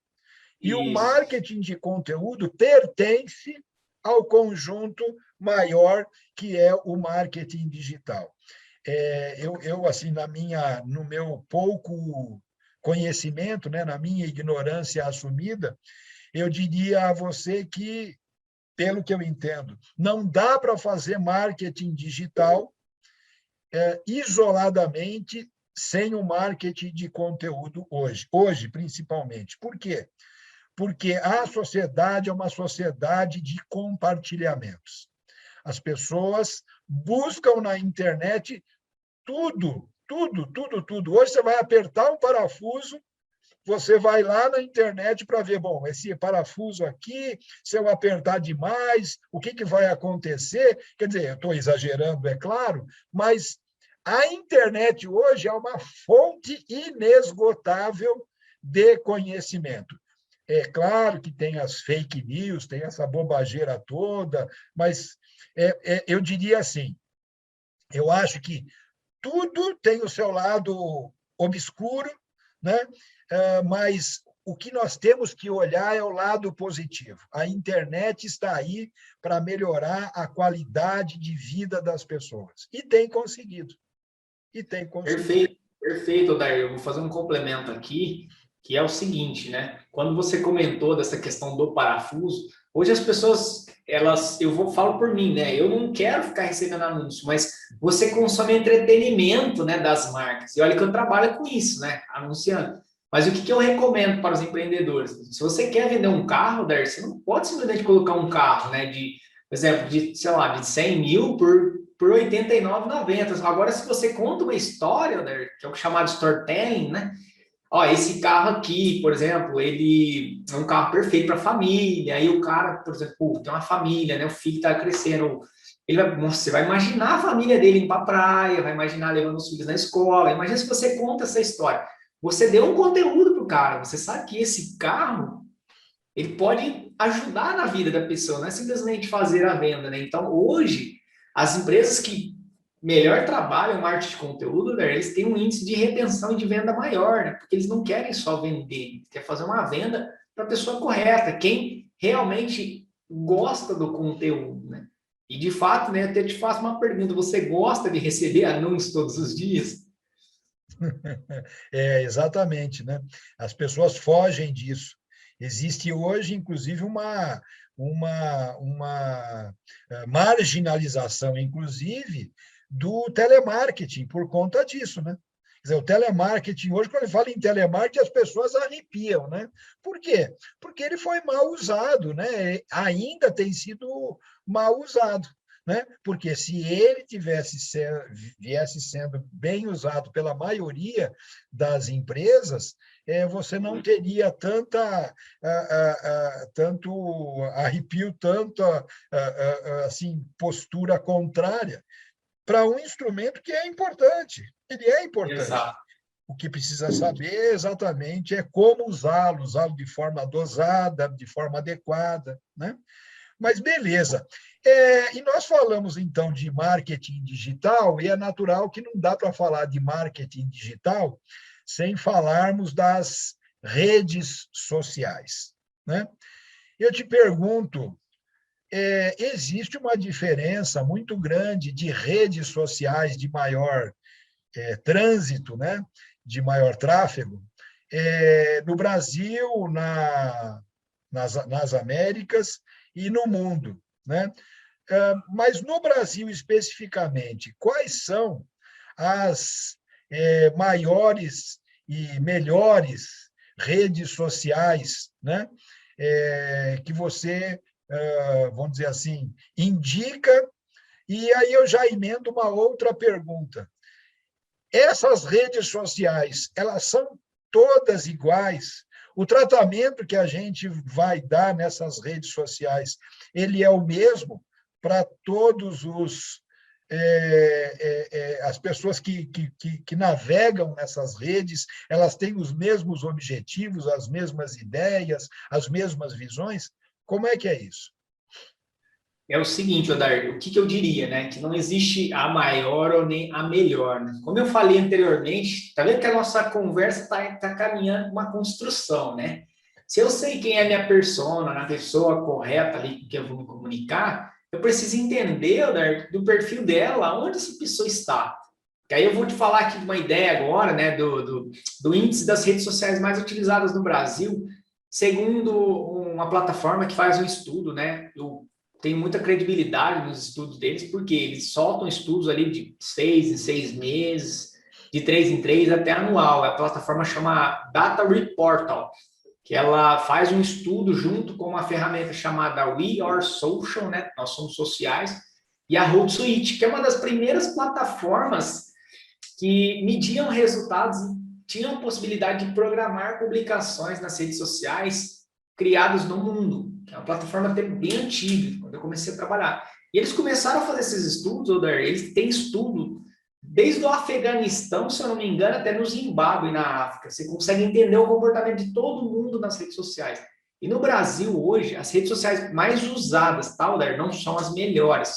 E o Isso. marketing de conteúdo pertence ao conjunto maior, que é o marketing digital. Assim, no meu pouco conhecimento, né, na minha ignorância assumida, eu diria a você que, pelo que eu entendo, não dá para fazer marketing digital isoladamente sem o marketing de conteúdo hoje principalmente. Por quê? Porque a sociedade é uma sociedade de compartilhamentos. As pessoas buscam na internet tudo, tudo, tudo, tudo. Hoje você vai apertar um parafuso, você vai lá na internet para ver, bom, esse parafuso aqui, se eu apertar demais, o que vai acontecer? Quer dizer, eu estou exagerando, é claro, mas a internet hoje é uma fonte inesgotável de conhecimento. É claro que tem as fake news, tem essa bobageira toda, mas eu diria assim, eu acho que tudo tem o seu lado obscuro, né? Mas o que nós temos que olhar é o lado positivo. A internet está aí para melhorar a qualidade de vida das pessoas. E tem conseguido. E tem conseguido. Perfeito, perfeito, Odair. Eu vou fazer um complemento aqui, que é o seguinte, né? Quando você comentou dessa questão do parafuso, hoje as pessoas, falo por mim, né? Eu não quero ficar recebendo anúncio, mas você consome entretenimento, né, das marcas. E olha que eu trabalho com isso, né? Anunciando. Mas o que eu recomendo para os empreendedores? Se você quer vender um carro, Odair, você não pode simplesmente colocar um carro, né, por exemplo, sei lá, de 100 mil por R$ 89,90. Agora, se você conta uma história, né, que é o chamado storytelling, né? Ó, esse carro aqui, por exemplo, ele é um carro perfeito para família. Aí o cara, por exemplo, tem uma família, né? O filho está crescendo. Você vai imaginar a família dele indo para a praia, vai imaginar levando os filhos na escola. Imagina se você conta essa história. Você deu um conteúdo para o cara. Você sabe que esse carro ele pode ajudar na vida da pessoa, não é simplesmente fazer a venda, né? Então, hoje, as empresas que melhor trabalham marketing de conteúdo, né, eles têm um índice de retenção e de venda maior, né? Porque eles não querem só vender, quer fazer uma venda para a pessoa correta, quem realmente gosta do conteúdo, né? E, de fato, né, até te faço uma pergunta, você gosta de receber anúncios todos os dias? Exatamente, né? As pessoas fogem disso. Existe hoje, inclusive, uma marginalização, inclusive, do telemarketing por conta disso, né? Quer dizer, o telemarketing, hoje, quando ele fala em telemarketing, as pessoas arrepiam, né? Por quê? Porque ele foi mal usado, né? Ainda tem sido mal usado, né? Porque se ele viesse sendo bem usado pela maioria das empresas, você não teria tanto arrepio, tanto assim, postura contrária para um instrumento que é importante. Ele é importante. Exato. O que precisa saber exatamente é como usá-lo de forma dosada, de forma adequada, né? Mas beleza. E nós falamos, então, de marketing digital, e é natural que não dá para falar de marketing digital sem falarmos das redes sociais, né? Eu te pergunto, existe uma diferença muito grande de redes sociais de maior trânsito, né? De maior tráfego, no Brasil, nas Américas e no mundo, né? Mas no Brasil especificamente, quais são as maiores e melhores redes sociais, né? Que você, vamos dizer assim, indica? E aí eu já emendo uma outra pergunta. Essas redes sociais, elas são todas iguais? O tratamento que a gente vai dar nessas redes sociais, ele é o mesmo para todos as pessoas que navegam nessas redes, elas têm os mesmos objetivos, as mesmas ideias, as mesmas visões? Como é que é isso? É o seguinte, Odair, o que eu diria, né? Que não existe a maior ou nem a melhor, né? Como eu falei anteriormente, tá vendo que a nossa conversa tá caminhando uma construção, né? Se eu sei quem é minha persona, a pessoa correta ali com quem eu vou me comunicar, eu preciso entender, Odair, do perfil dela, onde essa pessoa está. Que aí eu vou te falar aqui de uma ideia agora, né? Do índice das redes sociais mais utilizadas no Brasil, segundo uma plataforma que faz um estudo, né? Tem muita credibilidade nos estudos deles, porque eles soltam estudos ali de 6 em 6 meses, de 3 em 3 até anual. A plataforma chama Data Reportal, que ela faz um estudo junto com uma ferramenta chamada We Are Social, né? Nós somos sociais, e a Hootsuite, que é uma das primeiras plataformas que mediam resultados e tinham possibilidade de programar publicações nas redes sociais criadas no mundo. É uma plataforma até bem antiga, quando eu comecei a trabalhar. E eles começaram a fazer esses estudos, Oder, eles têm estudo desde o Afeganistão, se eu não me engano, até no Zimbábue, na África. Você consegue entender o comportamento de todo mundo nas redes sociais. E no Brasil, hoje, as redes sociais mais usadas, tá, Oder, não são as melhores.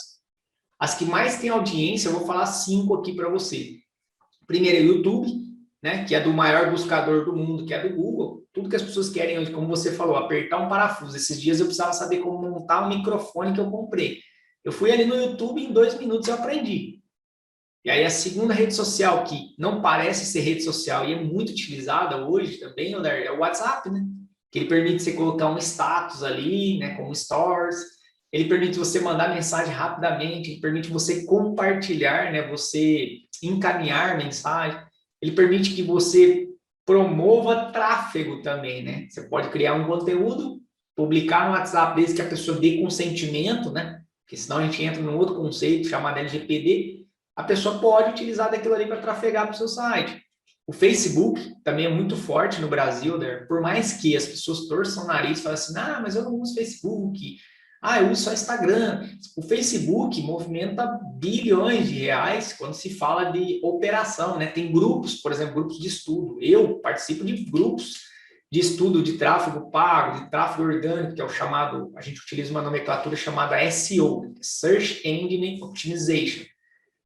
As que mais têm audiência, eu vou falar 5 aqui para você. Primeiro é o YouTube, né, que é do maior buscador do mundo, que é do Google. Tudo que as pessoas querem hoje, como você falou, apertar um parafuso. Esses dias eu precisava saber como montar um microfone que eu comprei. Eu fui ali no YouTube, em 2 minutos eu aprendi. E aí a segunda rede social, que não parece ser rede social e é muito utilizada hoje também, é o WhatsApp, né? Que ele permite você colocar um status ali, né, como stories. Ele permite você mandar mensagem rapidamente, ele permite você compartilhar, né, você encaminhar mensagem. Ele permite que você promova tráfego também, né? Você pode criar um conteúdo, publicar no WhatsApp desde que a pessoa dê consentimento, né? Porque senão a gente entra num outro conceito chamado LGPD. A pessoa pode utilizar daquilo ali para trafegar para o seu site. O Facebook também é muito forte no Brasil, né? Por mais que as pessoas torçam o nariz e falem assim, mas eu não uso Facebook, eu uso só Instagram. O Facebook movimenta bilhões de reais quando se fala de operação, né? Tem grupos, por exemplo, grupos de estudo. Eu participo de grupos de estudo de tráfego pago, de tráfego orgânico, que é o chamado, a gente utiliza uma nomenclatura chamada SEO, Search Engine Optimization.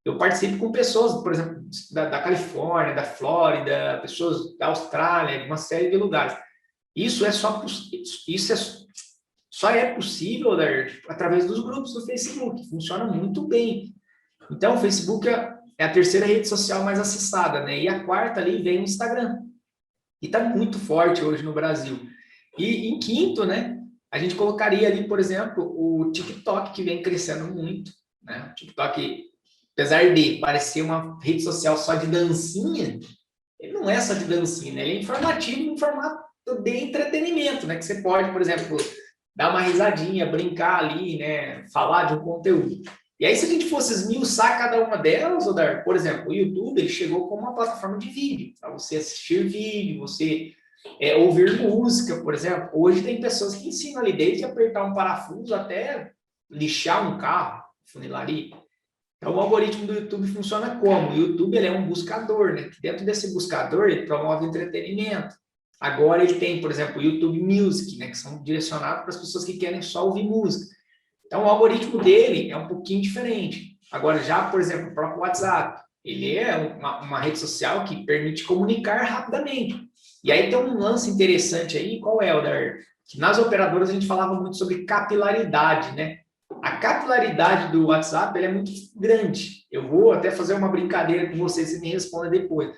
Eu participo com pessoas, por exemplo, da Califórnia, da Flórida, pessoas da Austrália, de uma série de lugares. Isso só é possível, né, através dos grupos do Facebook, funciona muito bem. Então, o Facebook é a terceira rede social mais acessada, né? E a quarta ali vem o Instagram. E está muito forte hoje no Brasil. E em quinto, né, a gente colocaria ali, por exemplo, o TikTok, que vem crescendo muito, né? O TikTok apesar de parecer uma rede social só de dancinha, ele não é só de dancinha, né? Ele é informativo em formato de entretenimento, né? Que você pode, por exemplo, dar uma risadinha, brincar ali, né? Falar de um conteúdo. E aí, se a gente fosse esmiuçar cada uma delas, Odar, por exemplo, o YouTube, ele chegou como uma plataforma de vídeo, para você assistir vídeo, você ouvir música, por exemplo. Hoje tem pessoas que ensinam ali desde apertar um parafuso até lixar um carro, funilaria. Então, o algoritmo do YouTube funciona como? O YouTube ele é um buscador, né? Dentro desse buscador, ele promove entretenimento. Agora ele tem, por exemplo, o YouTube Music, né? Que são direcionados para as pessoas que querem só ouvir música. Então, o algoritmo dele é um pouquinho diferente. Agora, já, por exemplo, o próprio WhatsApp, ele é uma rede social que permite comunicar rapidamente. E aí tem um lance interessante aí, qual é, Odar? Que nas operadoras a gente falava muito sobre capilaridade, né? A capilaridade do WhatsApp ela é muito grande. Eu vou até fazer uma brincadeira com você, se me responda depois.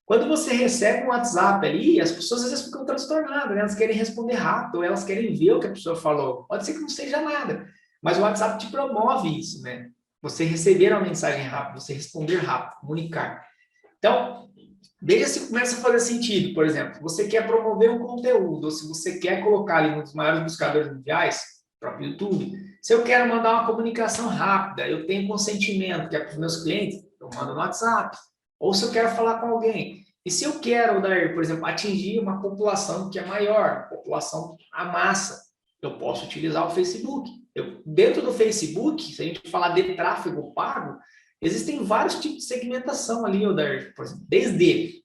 Quando você recebe um WhatsApp ali, as pessoas às vezes ficam transtornadas, né? Elas querem responder rápido, ou elas querem ver o que a pessoa falou. Pode ser que não seja nada, mas o WhatsApp te promove isso, né? Você receber uma mensagem rápida, você responder rápido, comunicar. Então, veja se começa a fazer sentido. Por exemplo, você quer promover um conteúdo, ou se você quer colocar ali um dos maiores buscadores mundiais, o próprio YouTube, se eu quero mandar uma comunicação rápida, eu tenho consentimento, que é para os meus clientes, eu mando no WhatsApp. Ou se eu quero falar com alguém. E se eu quero, por exemplo, atingir uma população que é maior, população a massa, eu posso utilizar o Facebook. Dentro do Facebook, se a gente falar de tráfego pago, existem vários tipos de segmentação ali, por exemplo, desde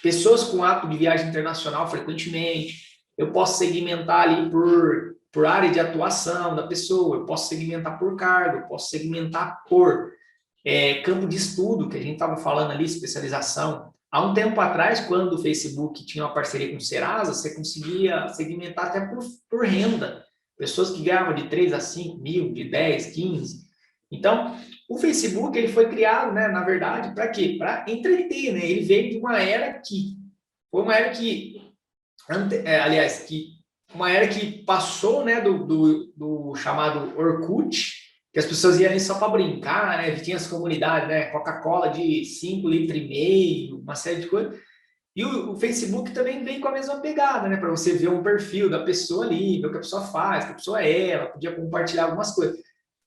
pessoas com hábito de viagem internacional frequentemente, eu posso segmentar ali por área de atuação da pessoa, eu posso segmentar por cargo, eu posso segmentar por campo de estudo, que a gente estava falando ali, especialização. Há um tempo atrás, quando o Facebook tinha uma parceria com o Serasa, você conseguia segmentar até por renda. Pessoas que ganhavam de 3 a 5 mil, de 10, 15. Então, o Facebook ele foi criado, né, na verdade, para quê? Para entreter, né? Ele veio de uma era que... Foi uma era que... uma era que passou, né, do chamado Orkut, que as pessoas iam ali só para brincar, né? Tinha as comunidades, né? Coca-Cola de 5,5 litros, uma série de coisas. E o Facebook também vem com a mesma pegada, né? Para você ver um perfil da pessoa ali, ver o que a pessoa faz, que a pessoa ela podia compartilhar algumas coisas.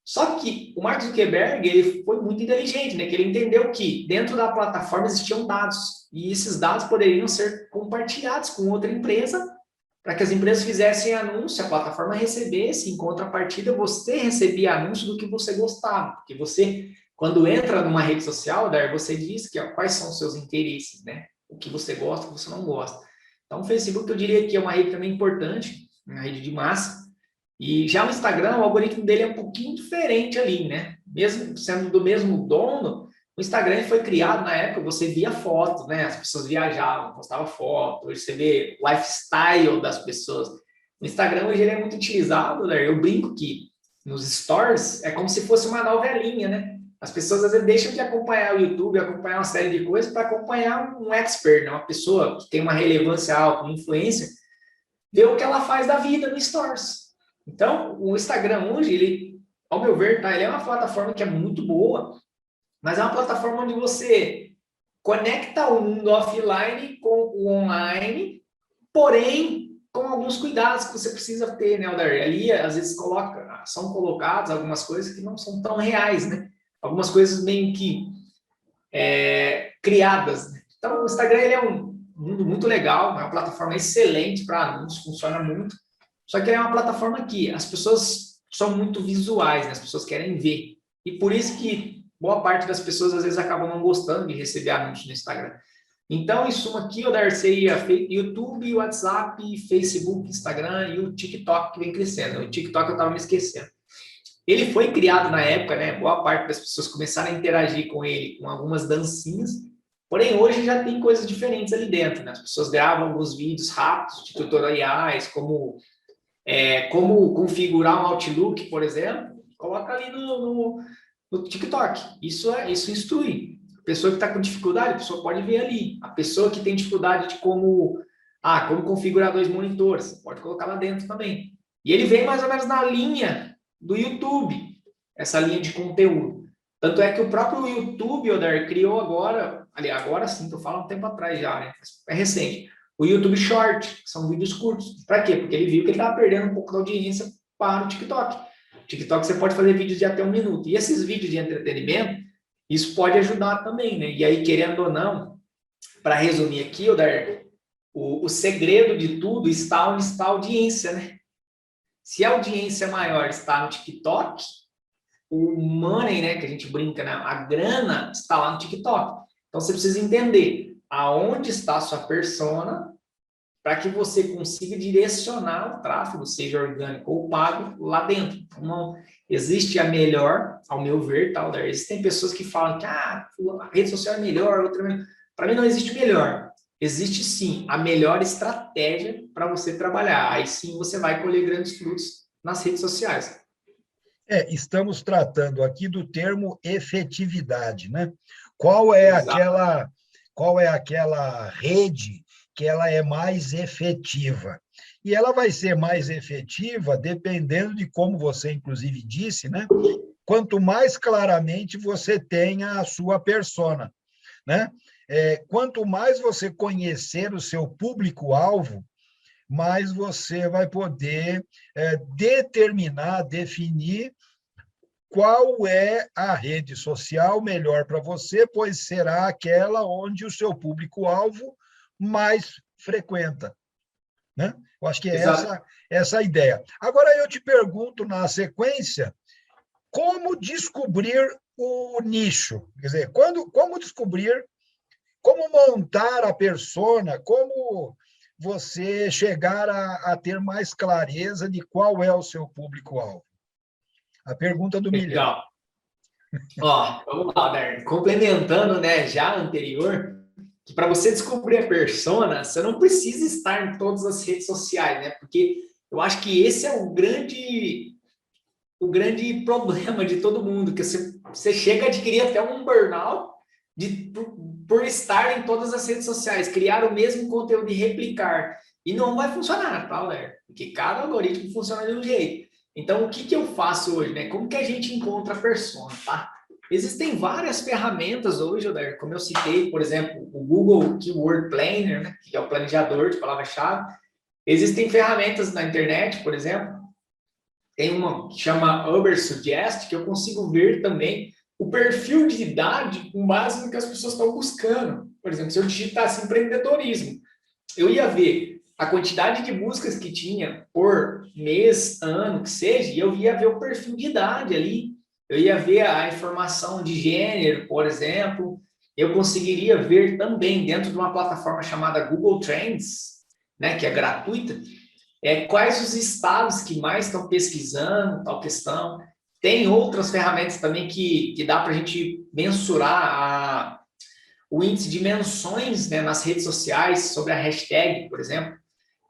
Só que o Mark Zuckerberg ele foi muito inteligente, né? Que ele entendeu que dentro da plataforma existiam dados e esses dados poderiam ser compartilhados com outra empresa para que as empresas fizessem anúncio, a plataforma recebesse, em contrapartida, você recebia anúncio do que você gostava. Porque você, quando entra numa rede social, você diz quais são os seus interesses, né? O que você gosta, o que você não gosta. Então, o Facebook, eu diria que é uma rede também importante, uma rede de massa. E já o Instagram, o algoritmo dele é um pouquinho diferente ali, né? Mesmo sendo do mesmo dono, o Instagram foi criado na época, você via foto, né? As pessoas viajavam, postavam foto, hoje você vê o lifestyle das pessoas. O Instagram hoje ele é muito utilizado, né? Eu brinco que nos stories é como se fosse uma novelinha, né? As pessoas às vezes deixam de acompanhar o YouTube, acompanhar uma série de coisas para acompanhar um expert, né? Uma pessoa que tem uma relevância alta, uma influência, ver o que ela faz da vida no stories. Então, o Instagram hoje, ele, ao meu ver, tá? Ele é uma plataforma que é muito boa, mas é uma plataforma onde você conecta o mundo offline com o online, porém, com alguns cuidados que você precisa ter, né, Aldair? Ali, às vezes, são colocadas algumas coisas que não são tão reais, né? Algumas coisas meio que criadas. Né? Então, o Instagram ele é um mundo muito legal, é uma plataforma excelente para anúncios, funciona muito. Só que é uma plataforma que as pessoas são muito visuais, né? As pessoas querem ver. E por isso que boa parte das pessoas às vezes acabam não gostando de receber anúncios no Instagram. Então, em suma aqui, eu seria YouTube, WhatsApp, Facebook, Instagram e o TikTok que vem crescendo. O TikTok eu estava me esquecendo. Ele foi criado na época, né? Boa parte das pessoas começaram a interagir com ele com algumas dancinhas, porém hoje já tem coisas diferentes ali dentro, né? As pessoas gravam alguns vídeos rápidos de tutoriais, como configurar um Outlook, por exemplo, coloca ali no TikTok. Isso instrui. A pessoa que está com dificuldade, a pessoa pode ver ali. A pessoa que tem dificuldade de como configurar 2 monitores, pode colocar lá dentro também. E ele vem mais ou menos na linha do YouTube, essa linha de conteúdo. Tanto é que o próprio YouTube, Oder, criou agora, ali, agora sim, que eu falo um tempo atrás já, né? É recente. O YouTube Short, que são vídeos curtos. Para quê? Porque ele viu que ele estava perdendo um pouco da audiência para o TikTok. O TikTok você pode fazer vídeos de até 1 minuto. E esses vídeos de entretenimento, isso pode ajudar também, né? E aí, querendo ou não, para resumir aqui, Oder, o segredo de tudo está onde está a audiência, né? Se a audiência maior está no TikTok, o money, né, que a gente brinca, né, a grana está lá no TikTok. Então, você precisa entender aonde está a sua persona para que você consiga direcionar o tráfego, seja orgânico ou pago, lá dentro. Então, não existe a melhor, ao meu ver, tal. Existem pessoas que falam que a rede social é melhor, outra é melhor. Para mim, não existe melhor. Existe, sim, a melhor estratégia para você trabalhar. Aí, sim, você vai colher grandes frutos nas redes sociais. Estamos tratando aqui do termo efetividade, né? Qual é Exato. aquela, qual é aquela rede que ela é mais efetiva? E ela vai ser mais efetiva dependendo de como você, inclusive, disse, né? Quanto mais claramente você tenha a sua persona, né? Quanto mais você conhecer o seu público-alvo, mais você vai poder determinar, definir qual é a rede social melhor para você, pois será aquela onde o seu público-alvo mais frequenta, né? Eu acho que é Exato. essa a ideia. Agora, eu te pergunto, na sequência, como descobrir o nicho? Quer dizer, como descobrir, como montar a persona, como você chegar a ter mais clareza de qual é o seu público-alvo? A pergunta do milhão. Legal. Ó, vamos lá, Dar. Complementando, né, já a anterior, que para você descobrir a persona, você não precisa estar em todas as redes sociais, né? Porque eu acho que esse é o grande problema de todo mundo, que você chega a adquirir até um burnout por estar em todas as redes sociais, criar o mesmo conteúdo e replicar. E não vai funcionar, tá, Léo? Porque cada algoritmo funciona de um jeito. Então, o que eu faço hoje, né? Como que a gente encontra a persona, tá? Existem várias ferramentas hoje, Odair, como eu citei, por exemplo, o Google Keyword Planner, né, que é o planejador de palavra-chave. Existem ferramentas na internet, por exemplo, tem uma que chama Ubersuggest, que eu consigo ver também o perfil de idade com base no que as pessoas estão buscando. Por exemplo, se eu digitasse empreendedorismo, eu ia ver a quantidade de buscas que tinha por mês, ano, que seja, e eu ia ver o perfil de idade ali. Eu ia ver a informação de gênero, por exemplo. Eu conseguiria ver também dentro de uma plataforma chamada Google Trends, né, que é gratuita, quais os estados que mais estão pesquisando tal questão. Tem outras ferramentas também que dá para a gente mensurar o índice de menções, né, nas redes sociais sobre a hashtag, por exemplo.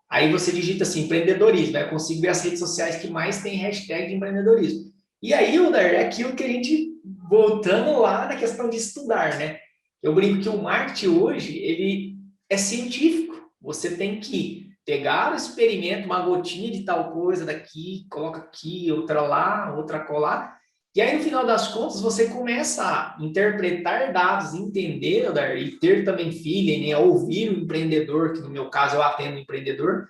Aí você digita assim, empreendedorismo, né? Eu consigo ver as redes sociais que mais tem hashtag de empreendedorismo. E aí, Udar, é aquilo que a gente, voltando lá na questão de estudar, né? Eu brinco que o marketing hoje, ele é científico. Você tem que pegar o experimento, uma gotinha de tal coisa daqui, coloca aqui, outra lá, outra colar, e aí, no final das contas, você começa a interpretar dados, entender, e ter também feeling, né? Ouvir o empreendedor, que no meu caso eu atendo o empreendedor,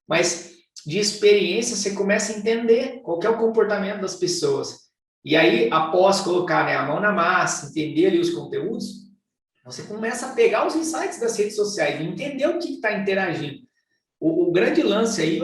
mas de experiência você começa a entender qual é o comportamento das pessoas. E aí, após colocar, né, a mão na massa, entender ali os conteúdos, você começa a pegar os insights das redes sociais e entender o que está interagindo. O grande lance aí,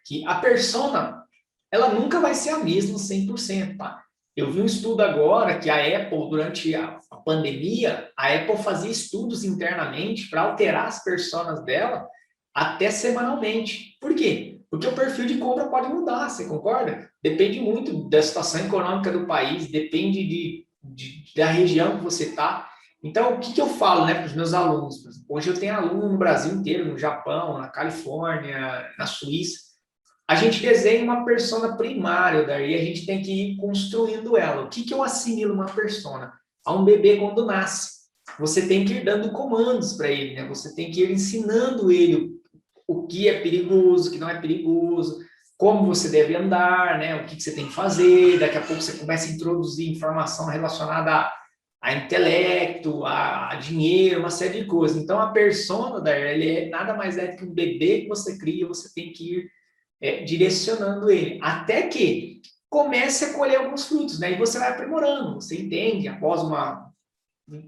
que a persona, ela nunca vai ser a mesma 100%, tá? Eu vi um estudo agora que a Apple, durante a pandemia, a Apple fazia estudos internamente para alterar as personas dela até semanalmente. Por quê? Porque o perfil de compra pode mudar, você concorda? Depende muito da situação econômica do país, depende da região que você está. Então, o que eu falo, né, para os meus alunos? Hoje eu tenho aluno no Brasil inteiro, no Japão, na Califórnia, na Suíça. A gente desenha uma persona primária, daí a gente tem que ir construindo ela. O que eu assimilo uma persona? A um bebê quando nasce. Você tem que ir dando comandos para ele, né? Você tem que ir ensinando ele o que é perigoso, o que não é perigoso, como você deve andar, né? O que você tem que fazer. Daqui a pouco você começa a introduzir informação relacionada a intelecto, a dinheiro, uma série de coisas. Então, a persona, ele nada mais é do que um bebê que você cria, você tem que ir direcionando ele, até que comece a colher alguns frutos, né? E você vai aprimorando, você entende, após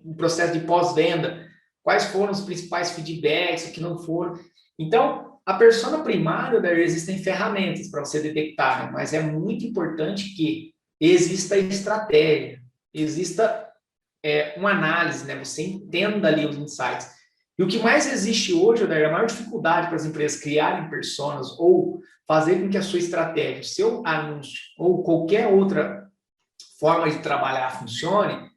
um processo de pós-venda, quais foram os principais feedbacks, o que não foram. Então, a persona primária, existem ferramentas para você detectar, né? Mas é muito importante que exista estratégia, exista uma análise, né? Você entenda ali os insights. E o que mais existe hoje, a maior dificuldade para as empresas criarem personas ou fazer com que a sua estratégia, o seu anúncio ou qualquer outra forma de trabalhar funcione,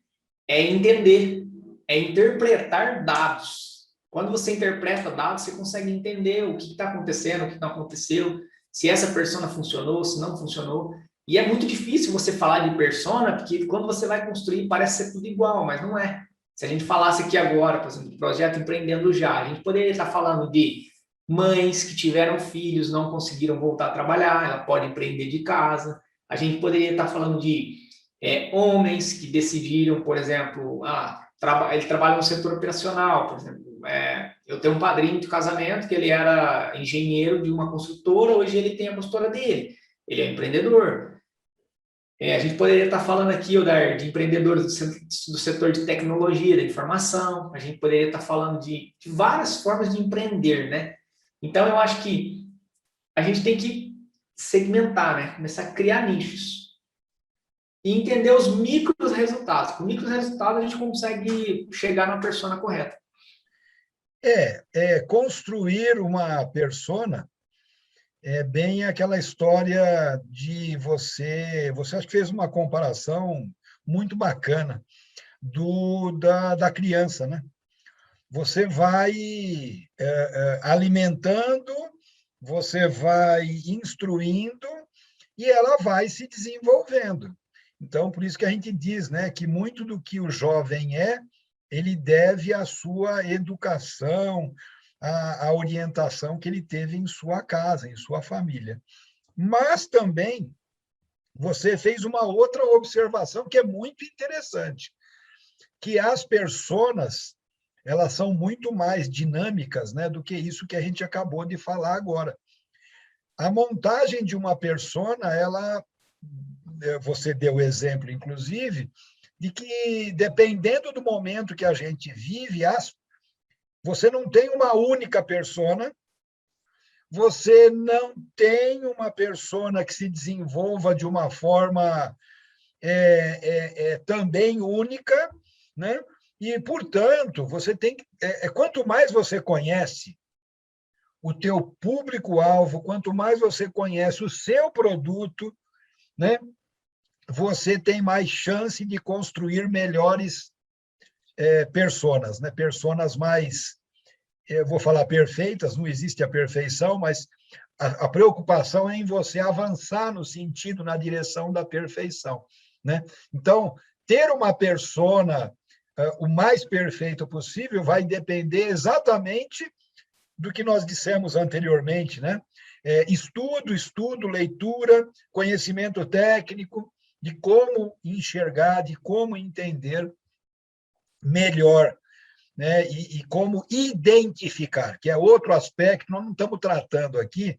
é entender, é interpretar dados. Quando você interpreta dados, você consegue entender o que está acontecendo, o que não aconteceu, se essa persona funcionou, se não funcionou. E é muito difícil você falar de persona, porque quando você vai construir parece ser tudo igual, mas não é. Se a gente falasse aqui agora, por exemplo, do projeto Empreendendo Já, a gente poderia estar falando de mães que tiveram filhos, não conseguiram voltar a trabalhar, ela pode empreender de casa. A gente poderia estar falando de homens que decidiram, por exemplo, ele trabalha no setor operacional, por exemplo. Eu tenho um padrinho de casamento que ele era engenheiro de uma construtora, hoje ele tem a construtora dele, ele é empreendedor. A gente poderia estar falando aqui, Odair, de empreendedores do setor de tecnologia, da informação, a gente poderia estar falando de várias formas de empreender, né? Então, eu acho que a gente tem que segmentar, né? Começar a criar nichos e entender os micros resultados. Com micros resultados, a gente consegue chegar na persona correta. Construir uma persona é bem aquela história de você acho que fez uma comparação muito bacana da criança, né? Você vai alimentando, você vai instruindo e ela vai se desenvolvendo. Então, por isso que a gente diz, né, que muito do que o jovem ele deve à sua educação, à orientação que ele teve em sua casa, em sua família. Mas também você fez uma outra observação que é muito interessante, que as personas elas são muito mais dinâmicas, né, do que isso que a gente acabou de falar agora. A montagem de uma persona, você deu o exemplo, inclusive, de que, dependendo do momento que a gente vive, você não tem uma única persona, você não tem uma persona que se desenvolva de uma forma também única, né? E, portanto, você tem que. Quanto mais você conhece o teu público-alvo, quanto mais você conhece o seu produto, né? Você tem mais chance de construir melhores personas, né? Personas mais, eu vou falar perfeitas, não existe a perfeição, mas a preocupação é em você avançar no sentido, na direção da perfeição, né? Então, ter uma persona o mais perfeito possível vai depender exatamente do que nós dissemos anteriormente, né? Estudo, leitura, conhecimento técnico, de como enxergar, de como entender melhor, né? E como identificar, que é outro aspecto, nós não estamos tratando aqui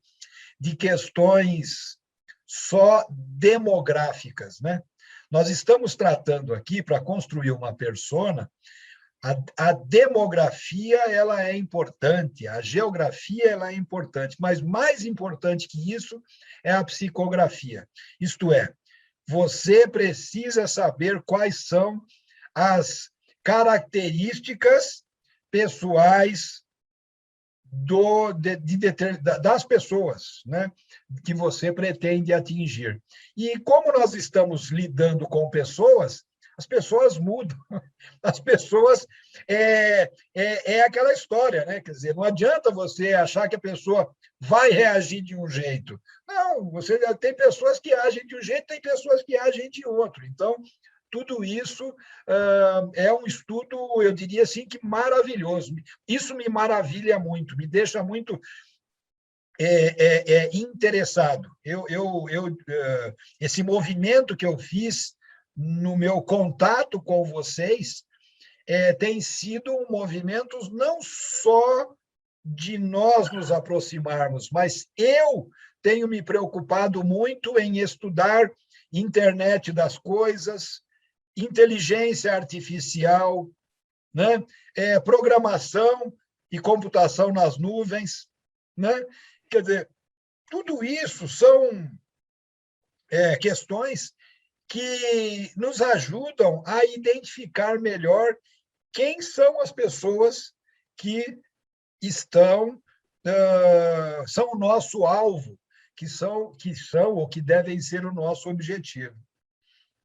de questões só demográficas, né? Nós estamos tratando aqui, para construir uma persona, a demografia ela é importante, a geografia ela é importante, mas mais importante que isso é a psicografia. Isto é, você precisa saber quais são as características pessoais das pessoas, né, que você pretende atingir. E como nós estamos lidando com pessoas, as pessoas mudam, as pessoas é aquela história, né? Quer dizer, não adianta você achar que a pessoa vai reagir de um jeito. Não, você tem pessoas que agem de um jeito, tem pessoas que agem de outro. Então, tudo isso é um estudo, eu diria assim, que maravilhoso. Isso me maravilha muito, me deixa muito interessado. Esse movimento que eu fiz no meu contato com vocês tem sido um movimento não só de nós nos aproximarmos, mas eu tenho me preocupado muito em estudar internet das coisas, inteligência artificial, né? Programação e computação nas nuvens, né? Quer dizer, tudo isso são questões que nos ajudam a identificar melhor quem são as pessoas que são o nosso alvo, que são ou que devem ser o nosso objetivo.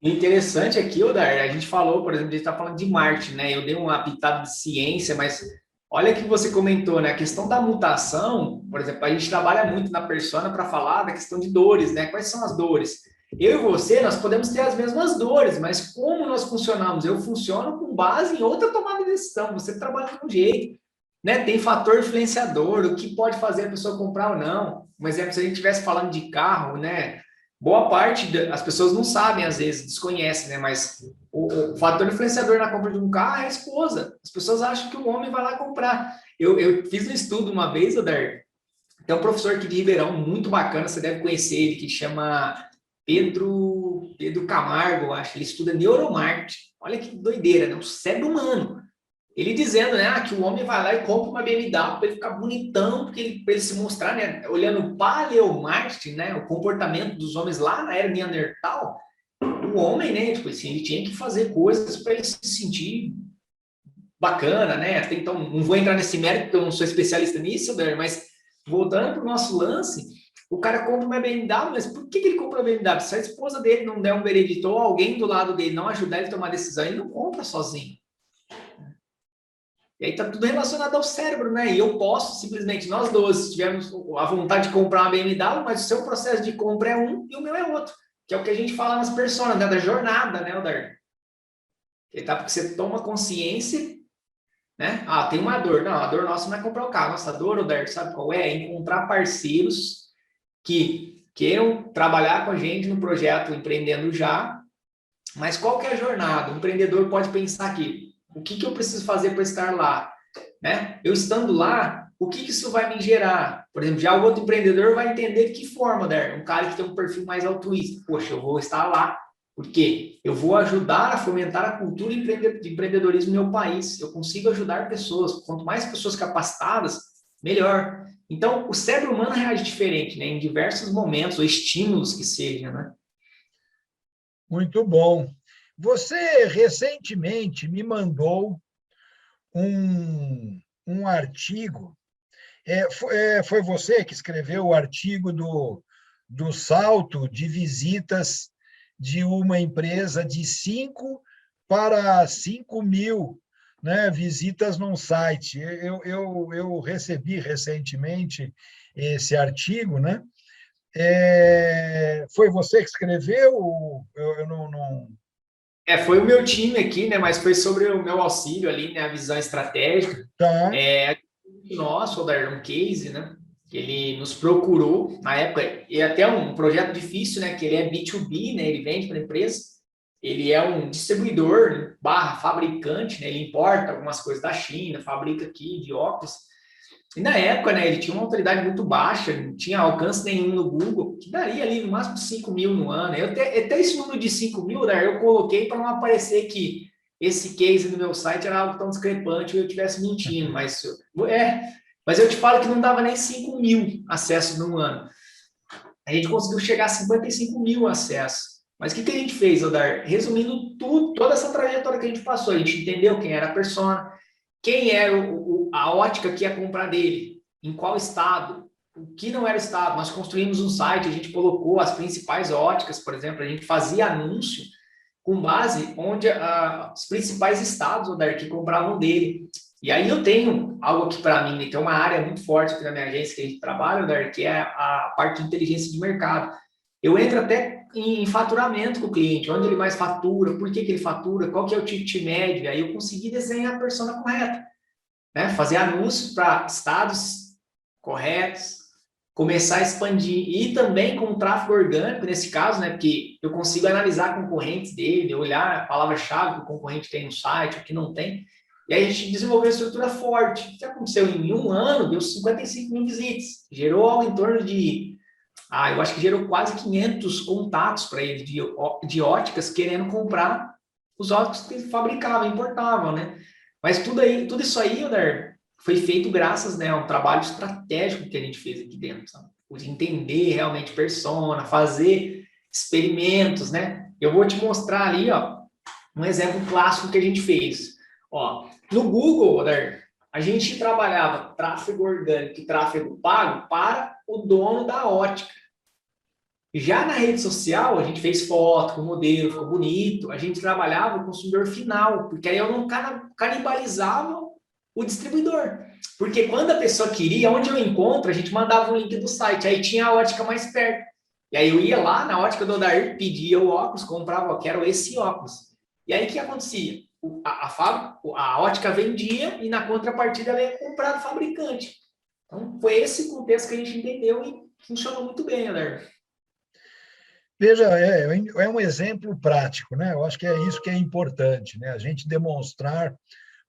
O interessante aqui, Odar, a gente falou, por exemplo, a gente está falando de Marte, né? Eu dei uma pitada de ciência, mas olha que você comentou, né? A questão da mutação, por exemplo, a gente trabalha muito na persona para falar da questão de dores, né? Quais são as dores? Eu e você, nós podemos ter as mesmas dores, mas como nós funcionamos? Eu funciono com base em outra tomada de decisão, você trabalha de um jeito, né? Tem fator influenciador, o que pode fazer a pessoa comprar ou não. Um exemplo, se a gente estivesse falando de carro, né? Boa parte das pessoas não sabem, às vezes, desconhecem, né? Mas o fator influenciador na compra de um carro é a esposa. As pessoas acham que o homem vai lá comprar. Eu fiz um estudo uma vez, Odar, tem um professor aqui de Ribeirão, muito bacana, você deve conhecer ele, que chama Pedro Camargo, acho. Ele estuda neuromarketing. Olha que doideira, né? O cérebro humano. Ele dizendo, né, que o homem vai lá e compra uma BMW para ele ficar bonitão, para ele se mostrar, né, olhando o paleomarketing, né, o comportamento dos homens lá na era Neandertal, o homem, né, tipo assim, ele tinha que fazer coisas para ele se sentir bacana, né? Então, não vou entrar nesse mérito, porque eu não sou especialista nisso, mas voltando para o nosso lance, o cara compra uma BMW, mas por que ele compra uma BMW? Se a esposa dele não der um veredito ou alguém do lado dele não ajudar ele a tomar decisão, ele não compra sozinho. E aí está tudo relacionado ao cérebro, né? E eu posso simplesmente, nós dois, se tivermos a vontade de comprar uma BMW, mas o seu processo de compra é um e o meu é outro, que é o que a gente fala nas personas, né? Da jornada, né, Odar? Tá? Porque você toma consciência, né? Ah, tem uma dor. Não, a dor nossa não é comprar o carro. Nossa dor, Odar, sabe qual é? É encontrar parceiros que queiram trabalhar com a gente no projeto Empreendendo Já. Mas qual que é a jornada? O empreendedor pode pensar aqui, o que eu preciso fazer para estar lá? Né? Eu estando lá, o que isso vai me gerar? Por exemplo, já o outro empreendedor vai entender de que forma, né? Um cara que tem um perfil mais altruísta. Poxa, eu vou estar lá, porque eu vou ajudar a fomentar a cultura de empreendedorismo no meu país. Eu consigo ajudar pessoas. Quanto mais pessoas capacitadas, melhor. Então, o cérebro humano reage diferente, né? Em diversos momentos, ou estímulos que sejam, né? Muito bom. Você recentemente me mandou um artigo. Foi você que escreveu o artigo do salto de visitas de uma empresa de 5 para 5 mil, né, visitas num site. Eu recebi recentemente esse artigo, né? Foi você que escreveu? Eu não... Foi o meu time aqui, né? Mas foi sobre o meu auxílio ali, né? A visão estratégica. Tá. Nosso, o um case, né? Ele nos procurou na época, e até um projeto difícil, né? Que ele é B2B, né? Ele vende para a empresa. Ele é um distribuidor barra fabricante, né? Ele importa algumas coisas da China, fabrica aqui de óculos. E na época, né, ele tinha uma autoridade muito baixa, não tinha alcance nenhum no Google, que daria ali no máximo 5 mil no ano. Até esse número de 5 mil, né, eu coloquei para não aparecer que esse case no meu site era algo tão discrepante ou eu estivesse mentindo, mas eu te falo que não dava nem 5 mil acessos no ano. A gente conseguiu chegar a 55 mil acessos. Mas o que a gente fez, Odar? Resumindo tudo, toda essa trajetória que a gente passou, a gente entendeu quem era a persona, quem era a ótica que ia comprar dele, em qual estado, o que não era estado. Nós construímos um site, a gente colocou as principais óticas, por exemplo, a gente fazia anúncio com base onde os principais estados, Odar, que compravam dele. E aí eu tenho algo aqui para mim, tem uma área muito forte aqui na minha agência que a gente trabalha, Odar, que é a parte de inteligência de mercado. Eu entro até em faturamento com o cliente, onde ele mais fatura, por que ele fatura, qual que é o ticket médio, aí eu consegui desenhar a persona correta, né? Fazer anúncios para estados corretos, começar a expandir. E também com o tráfego orgânico, nesse caso, né? Porque eu consigo analisar concorrentes dele, olhar a palavra-chave que o concorrente tem no site, o que não tem. E aí a gente desenvolveu uma estrutura forte. O que aconteceu? Em um ano, deu 55 mil visitas. Gerou algo em torno de... eu acho que gerou quase 500 contatos para ele de óticas querendo comprar os óculos que ele fabricava, importavam, né? Mas tudo isso aí, Oder, foi feito graças, né, a um trabalho estratégico que a gente fez aqui dentro, sabe? De entender realmente persona, fazer experimentos, né? Eu vou te mostrar ali, ó, um exemplo clássico que a gente fez. Ó, no Google, Oder, a gente trabalhava tráfego orgânico e tráfego pago para o dono da ótica. Já na rede social, a gente fez foto com o modelo, ficou bonito. A gente trabalhava o consumidor final, porque aí eu não canibalizava o distribuidor. Porque quando a pessoa queria, onde eu encontro, a gente mandava um link do site, aí tinha a ótica mais perto. E aí eu ia lá na ótica do Odair, pedia o óculos, comprava, quero esse óculos. E aí o que acontecia? A ótica vendia e na contrapartida ela ia comprar do fabricante. Então foi esse contexto que a gente entendeu e funcionou muito bem, Odair. Veja, é um exemplo prático, né? Eu acho que é isso que é importante, né? A gente demonstrar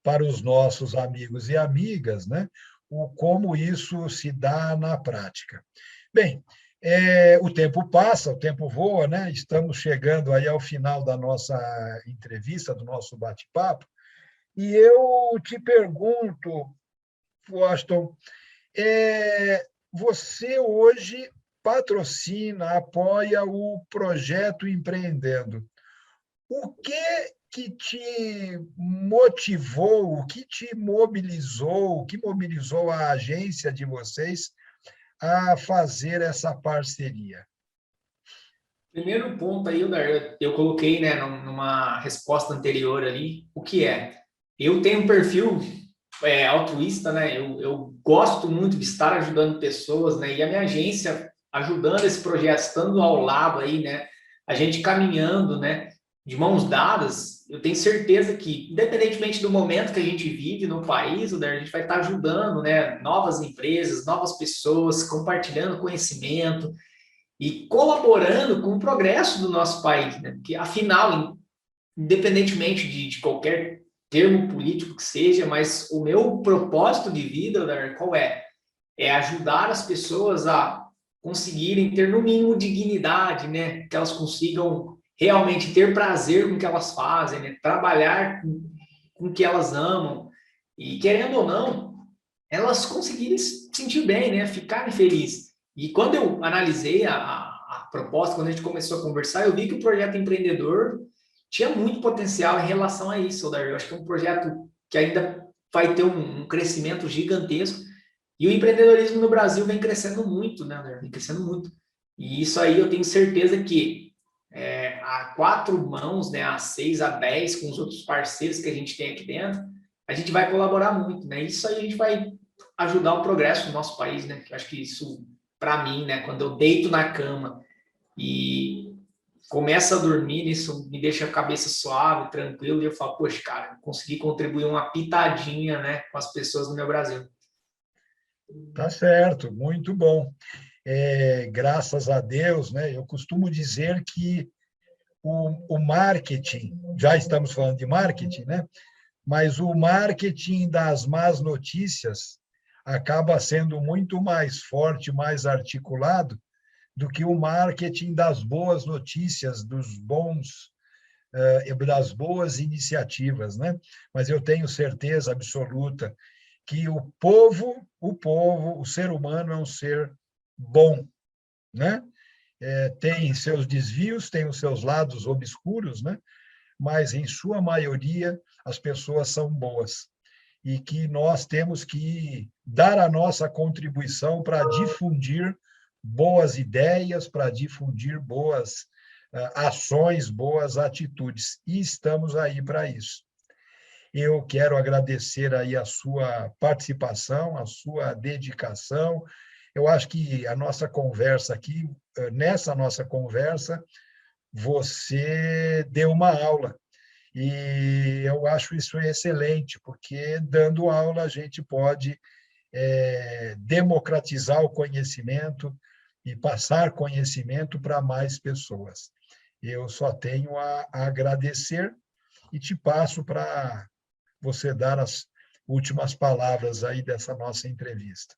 para os nossos amigos e amigas, né? Como isso se dá na prática. Bem, o tempo passa, o tempo voa, né? Estamos chegando aí ao final da nossa entrevista, do nosso bate-papo, e eu te pergunto, Washington, você hoje patrocina, apoia o projeto Empreendendo. O que te motivou, o que te mobilizou, o que mobilizou a agência de vocês a fazer essa parceria? Primeiro ponto aí, eu coloquei, né, numa resposta anterior ali, o que é? Eu tenho um perfil altruísta, né? Eu gosto muito de estar ajudando pessoas, né? E a minha agência ajudando esse projeto, estando ao lado aí, né? A gente caminhando, né? De mãos dadas, eu tenho certeza que, independentemente do momento que a gente vive no país, a gente vai estar ajudando, né? Novas empresas, novas pessoas, compartilhando conhecimento e colaborando com o progresso do nosso país, né? Porque, afinal, independentemente de qualquer termo político que seja, mas o meu propósito de vida, qual é? É ajudar as pessoas a conseguirem ter, no mínimo, dignidade, né? Que elas consigam realmente ter prazer com o que elas fazem, né? Trabalhar com o que elas amam e, querendo ou não, elas conseguirem se sentir bem, né? Ficarem felizes. E quando eu analisei a proposta, quando a gente começou a conversar, eu vi que o projeto empreendedor tinha muito potencial em relação a isso, Odair. Eu acho que é um projeto que ainda vai ter um crescimento gigantesco. E o empreendedorismo no Brasil vem crescendo muito, né, Odair? Vem crescendo muito. E isso aí eu tenho certeza que a 4 mãos, né, a 6, a 10, com os outros parceiros que a gente tem aqui dentro, a gente vai colaborar muito, né? Isso aí a gente vai ajudar o progresso do nosso país, né? Eu acho que isso, para mim, né, quando eu deito na cama e começo a dormir, isso me deixa a cabeça suave, tranquilo, e eu falo, poxa, cara, consegui contribuir uma pitadinha, né, com as pessoas do meu Brasil. Tá certo, muito bom. Graças a Deus, né? Eu costumo dizer que o marketing, já estamos falando de marketing, né? Mas o marketing das más notícias acaba sendo muito mais forte, mais articulado do que o marketing das boas notícias, das boas iniciativas, né? Mas eu tenho certeza absoluta que o ser humano é um ser bom, né? Tem seus desvios, tem os seus lados obscuros, né? Mas em sua maioria as pessoas são boas e que nós temos que dar a nossa contribuição para difundir boas ideias, para difundir boas ações, boas atitudes. E estamos aí para isso. Eu quero agradecer aí a sua participação, a sua dedicação. Eu acho que a nossa conversa aqui, nessa nossa conversa, você deu uma aula. E eu acho isso excelente, porque dando aula a gente pode democratizar o conhecimento e passar conhecimento para mais pessoas. Eu só tenho a agradecer e te passo para você dar as últimas palavras aí dessa nossa entrevista.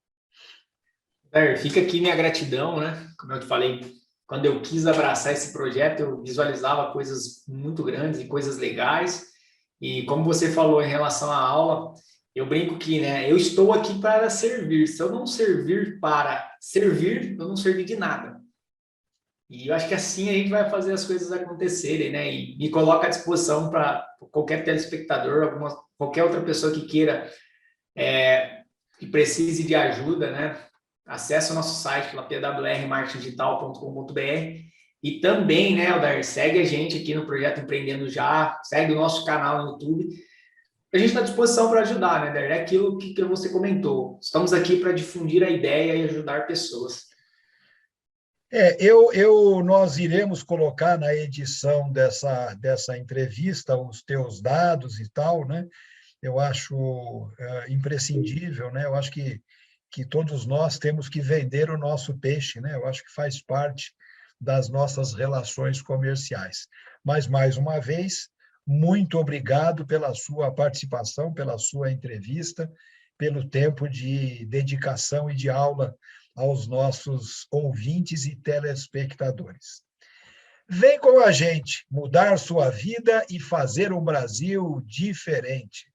Fica aqui minha gratidão, né? Como eu te falei, quando eu quis abraçar esse projeto, eu visualizava coisas muito grandes e coisas legais. E como você falou em relação à aula, eu brinco que, né, eu estou aqui para servir. Se eu não servir para servir, eu não servi de nada. E eu acho que assim a gente vai fazer as coisas acontecerem, né? E me coloca à disposição para qualquer telespectador, qualquer outra pessoa que queira, que precise de ajuda, né? Acesse o nosso site pela pwrmarketingdigital.com.br e também, né, Aldair, segue a gente aqui no Projeto Empreendendo Já, segue o nosso canal no YouTube. A gente está à disposição para ajudar, né, Aldair? É aquilo que você comentou. Estamos aqui para difundir a ideia e ajudar pessoas. Nós iremos colocar na edição dessa entrevista os teus dados e tal, né? Eu acho imprescindível, né? Eu acho que todos nós temos que vender o nosso peixe, né? Eu acho que faz parte das nossas relações comerciais. Mas, mais uma vez, muito obrigado pela sua participação, pela sua entrevista, pelo tempo de dedicação e de aula aos nossos ouvintes e telespectadores. Vem com a gente mudar sua vida e fazer um Brasil diferente.